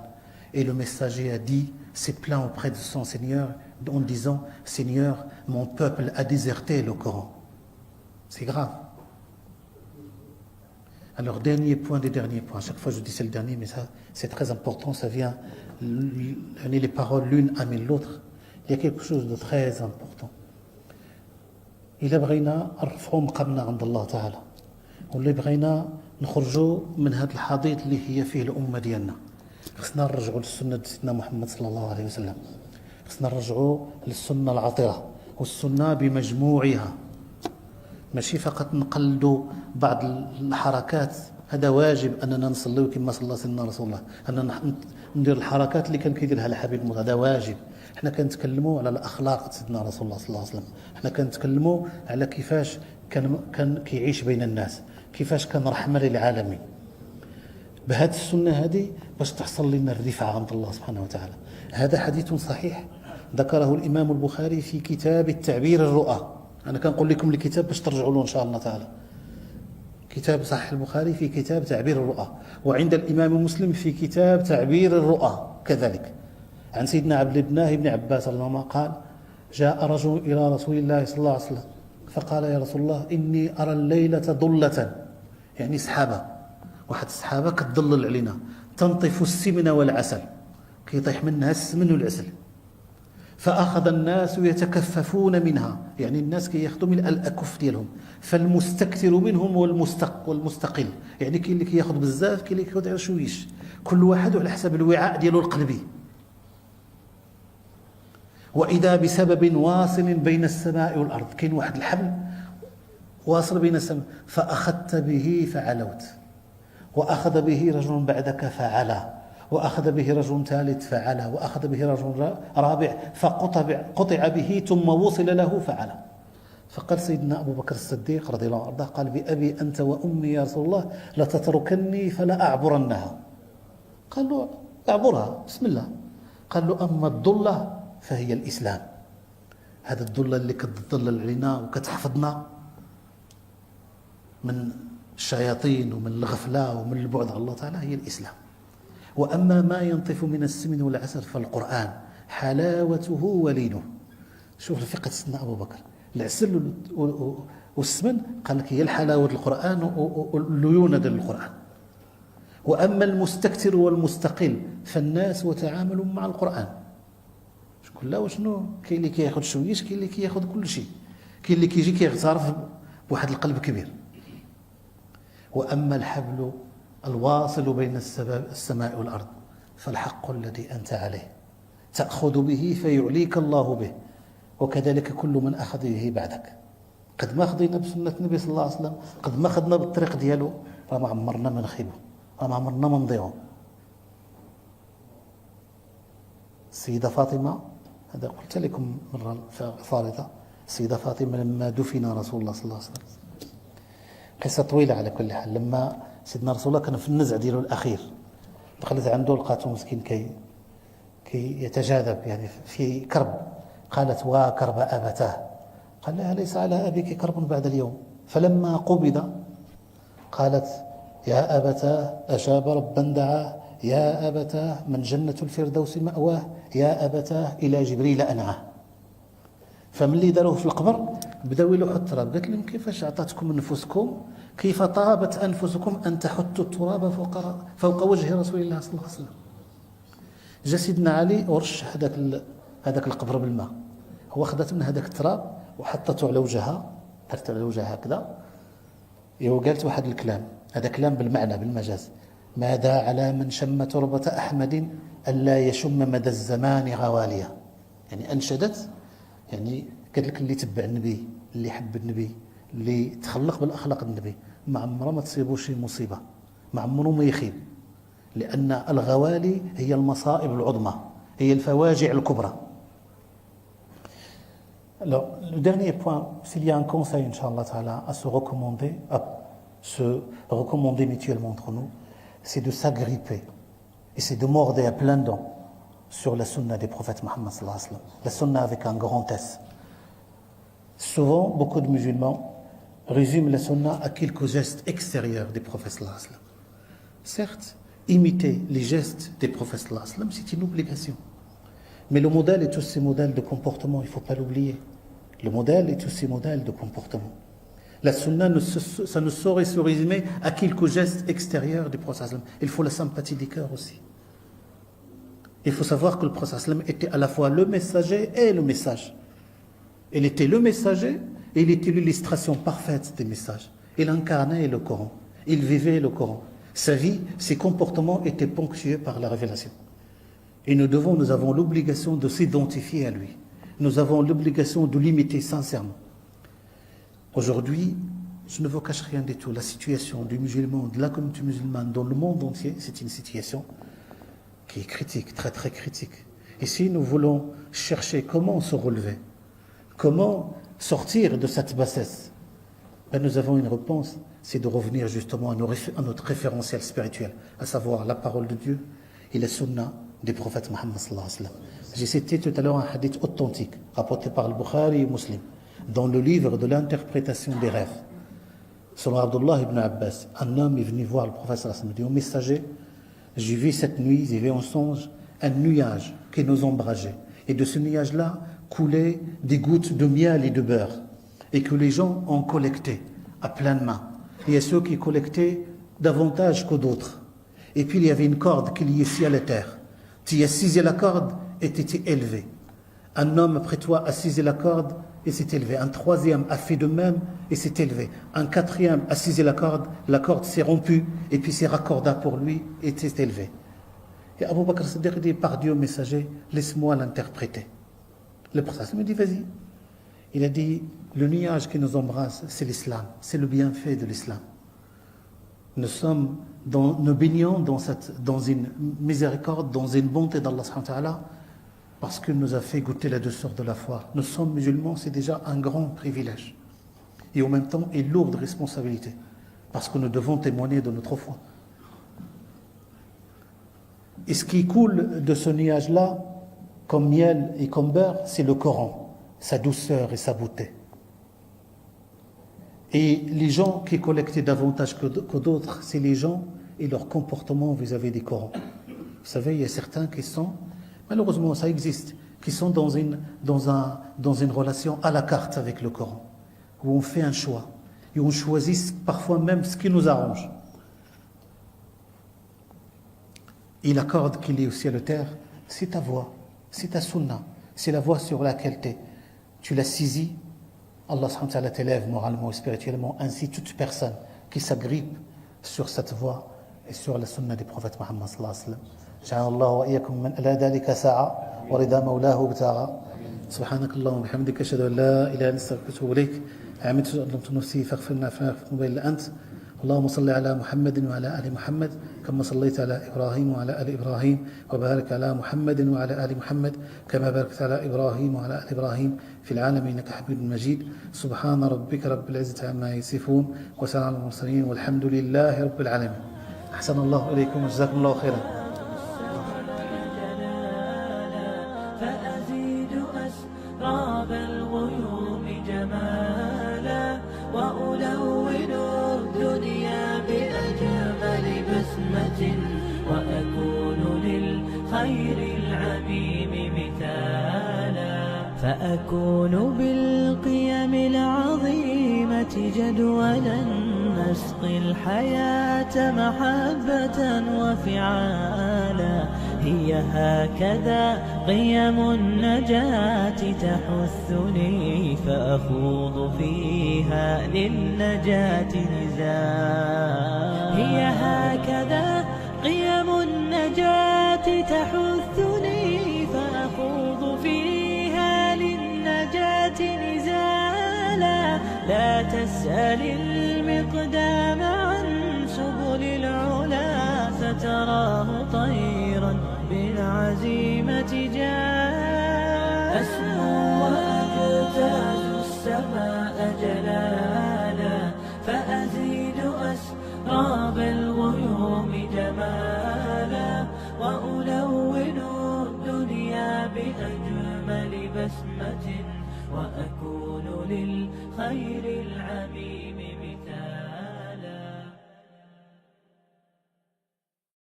Et le messager a dit, s'est plaint auprès de son Seigneur en disant, Seigneur, mon peuple a déserté le Coran. C'est grave. Alors, dernier point des derniers points. À chaque fois je dis c'est le dernier, mais ça c'est très important, ça vient les paroles l'une amène l'autre. Il y a quelque chose de très important. إلا بغينا نرفعوا مقامنا عند الله تعالى واللي بغينا نخرجوا من هذا الحضيض اللي هي فيه الأمة ديالنا خصنا نرجعوا للسنة سيدنا محمد صلى الله عليه وسلم خصنا نرجعوا للسنة العطرة والسنة بمجموعها ماشي فقط نقلدوا بعض الحركات هذا واجب أننا نصليو كما صلى سيدنا رسول الله أننا ندير الحركات اللي كان كيديرها الحبيب المصطفى هذا واجب حنا كنتكلموا على الأخلاق سيدنا رسول الله صلى الله عليه وسلم حنا كنتكلموا على كيفاش كان كيعيش بين الناس كيفاش كان رحمة للعالمين بهذه السنة هذه باش تحصل لنا الرفعة عند الله سبحانه وتعالى هذا حديث صحيح ذكره الإمام البخاري في كتاب التعبير الرؤى أنا كنقول لكم الكتاب باش ترجعوا له إن شاء الله تعالى كتاب صحيح البخاري في كتاب تعبير الرؤى وعند الإمام مسلم في كتاب تعبير الرؤى كذلك عن سيدنا عبد الله بن عباس رضي الله عنه قال جاء رجل إلى رسول الله صلى الله عليه وسلم فقال يا رسول الله إني أرى الليلة ضلة يعني سحابة واحد السحابة كتضلل علينا تنطف السمن والعسل كيطيح منها السمن والعسل فأخذ الناس يتكففون منها يعني الناس كياخذوا من الأكف ديالهم فالمستكثر منهم والمستقل يعني كاين اللي كياخذ بزاف كاين اللي كياخذ على شويش كل واحد على حسب الوعاء ديالو القلبي وإذا بسبب واصل بين السماء والأرض كاين واحد الحبل واصل بين السماء فأخذت به فعلوت وأخذ به رجل بعدك فعلا وأخذ به رجل ثالث فعلا وأخذ به رجل رابع فقطع به ثم وصل له فعلا فقال سيدنا أبو بكر الصديق رضي الله عنه قال بأبي أنت وأمي يا رسول الله لتتركني فلا أعبرنها قال له أعبرها بسم الله قال له أما الضلة فهي الإسلام هذا الضلة اللي كتضلل علينا وكتحفظنا من الشياطين ومن الغفلة ومن البعد عن الله تعالى هي الإسلام وأما ما ينطف من السمن والعسل فالقرآن حلاوته ولينه شوف الفقه سيدنا أبو بكر العسل والسمن قال لك هي الحلاوة القرآن والليونة ديال القرآن وأما المستكثر والمستقل فالناس وتعاملوا مع القرآن شكون لا وشنو كاين اللي كياخذ شويش كاين اللي كياخذ كل شيء كاين اللي كيجي كيغترف بواحد القلب كبير وأما الحبل الواصل بين السماء والأرض فالحق الذي أنت عليه تأخذ به فيعليك الله به وكذلك كل من أخذ به بعدك قد ما خذينا بسنة النبي صلى الله عليه وسلم قد ما خذنا بالطريق ديالو راه ما عمرنا ما نخيبو راه ما عمرنا ما نضيعو السيدة فاطمة هذا قلت لكم مرة فارطة. السيدة فاطمة لما دفن رسول الله صلى الله عليه وسلم، قصة طويلة على كل حال. لما سيدنا رسول الله كان في النزع ديالو الأخير، دخلت عنده لقاته مسكين كي يتجاذب يعني في كرب. قالت وكرب أبتاه، قال لها ليس على أبيك كرب بعد اليوم. فلما قبض قالت يا أبتاه أجاب ربا دعاه، يا أبتاه من جنة الفردوس مأواه، يا أبتاه إلى جبريل أنعاه. فملي داروه في القبر بداو يلوحوا التراب. قالت لهم كيفاش عطاتكم نفوسكم، كيف طابت أنفسكم أن تحطوا التراب فوق وجه رسول الله صلى الله عليه وسلم. جا سيدنا علي ورش هذاك القبر بالماء. هو خدت من هذاك التراب وحطته على وجهها، درت على وجهها هكذا. وقالت واحد الكلام، هذا كلام بالمعنى بالمجاز: ماذا على من شم تربة أحمد ألا يشم مدى الزمان غواليا. يعني أنشدت، يعني قال لك اللي تبع النبي، اللي يحب النبي، اللي تخلق بالأخلاق النبي، ما عمره ما تصيبه شي مصيبة، ما عمره ما يخيب. لأن الغوالي هي المصائب العظمى، هي الفواجع الكبرى. Alors, le dernier point, s'il y a un conseil, Inch'Allah Ta'ala, à se recommander mutuellement entre nous, c'est de s'agripper et c'est de mordre à plein dents sur la sunna des prophètes Muhammad sallallahu alayhi wa sallam. La sunna avec un grand S. Souvent, beaucoup de musulmans résument la sunna à quelques gestes extérieurs des prophètes sallallahu alayhi wa sallam. Certes, imiter les gestes des prophètes sallallahu alayhi wa sallam, c'est une obligation. Mais le modèle et tous ces modèles de comportement, il ne faut pas l'oublier. Le modèle et tous ces modèles de comportement. La sunna, ça ne saurait se résumer à quelques gestes extérieurs du prophète sallallahu alayhi wa sallam. Il faut la sympathie du cœur aussi. Il faut savoir que le prophète sallallahu alayhi wa sallam était à la fois le messager et le message. Il était le messager et il était l'illustration parfaite des messages. Il incarnait le Coran. Il vivait le Coran. Sa vie, ses comportements étaient ponctués par la révélation. Et nous avons l'obligation de s'identifier à lui. Nous avons l'obligation de l'imiter sincèrement. Aujourd'hui, je ne vous cache rien du tout. La situation du musulman, de la communauté musulmane dans le monde entier, c'est une situation qui est critique, très très critique. Et si nous voulons chercher comment se relever, comment sortir de cette bassesse, nous avons une réponse, c'est de revenir justement à notre référentiel spirituel, à savoir la parole de Dieu et la sunna des prophètes Muhammad sallallahu alayhi wa sallam. J'ai cité tout à l'heure un hadith authentique, rapporté par le Bukhari et Muslim, dans le livre de l'interprétation des rêves. Selon Abdullah ibn Abbas, un homme est venu voir le prophète sallallahu alayhi wa sallam, dit au messager, j'ai vu cette nuit, j'ai vu en songe un nuage qui nous ombrageait. Et de ce nuage-là coulaient des gouttes de miel et de beurre. Et que les gens ont collecté à pleines mains. Il y a ceux qui collectaient davantage que d'autres. Et puis il y avait une corde qui liait ici à la terre. Tu as scisé la corde et tu étais élevé. Un homme après toi a scisé la corde et s'est élevé. Un troisième a fait de même et s'est élevé. Un quatrième a scisé la corde s'est rompue et puis s'est raccorda pour lui et s'est élevé. Et Abu Bakr Siddiq dit, par Dieu messager, laisse-moi l'interpréter. Le prophète me dit, vas-y. Il a dit, le nuage qui nous embrasse, c'est l'islam, c'est le bienfait de l'islam. Nous baignons dans une miséricorde, dans une bonté d'Allah subhanahu wa ta'ala, parce qu'il nous a fait goûter la douceur de la foi. Nous sommes musulmans, c'est déjà un grand privilège. Et en même temps, une lourde responsabilité, parce que nous devons témoigner de notre foi. Et ce qui coule de ce nuage-là, comme miel et comme beurre, c'est le Coran, sa douceur et sa beauté. Et les gens qui collectaient davantage que d'autres, c'est les gens et leur comportement vis-à-vis des Corans. Vous savez, il y a certains qui sont, malheureusement ça existe, qui sont dans une relation à la carte avec le Coran, où on fait un choix, et on choisit parfois même ce qui nous arrange. Et la corde qui lie au ciel et terre, c'est ta voix, c'est ta sunna, c'est la voie sur laquelle tu l'as saisie. Allah subhanahu wa ta'ala t'élève moralement et spirituellement, ainsi toute personne qui s'agrippe sur cette voie et sur la sunna des prophètes Muhammad sallallahu alayhi wa sallam. Ja'alallahu wa iyyakum man ala dhalika sa'a wa rida mawlahu bta'a. سبحانك اللهم وبحمدك اشهد ان لا اله الا انت استغفرك واتوب اليك. عملت ظلمت نفسي فاغفر لنا فاغفر الا انت اللهم صل على محمد وعلى آل محمد كما صليت على إبراهيم وعلى آل إبراهيم، وبارك على محمد وعلى آل محمد كما باركت على إبراهيم وعلى آل إبراهيم في العالمين إنك حميد مجيد. سبحان ربك رب العزة عما يصفون وسلام على المرسلين والحمد لله رب العالمين. أحسن الله إليكم وجزاكم الله خيرا. فأزيد أسراب الغيوم جمالا وألون الدنيا بأجمل بسمة وأكون للخير العميم مثالا. فأكون بالقيم العظيمة جدولا نسقي الحياة محبة وفعالا. هي هكذا قيم النجاة تحثني فأخوض فيها للنجاة نزالا. هي هكذا قيم النجاة تحثني فأخوض فيها للنجاة نزالا. لا تسأل المقدام عن سبل العلا فتراه طيرا بالعزيمة جاء. أسمو وأجتاز السماء جلالا فأزيد أسراب الغيوم جمالا وألون الدنيا بأجمل بسمة وأكون للخير العميم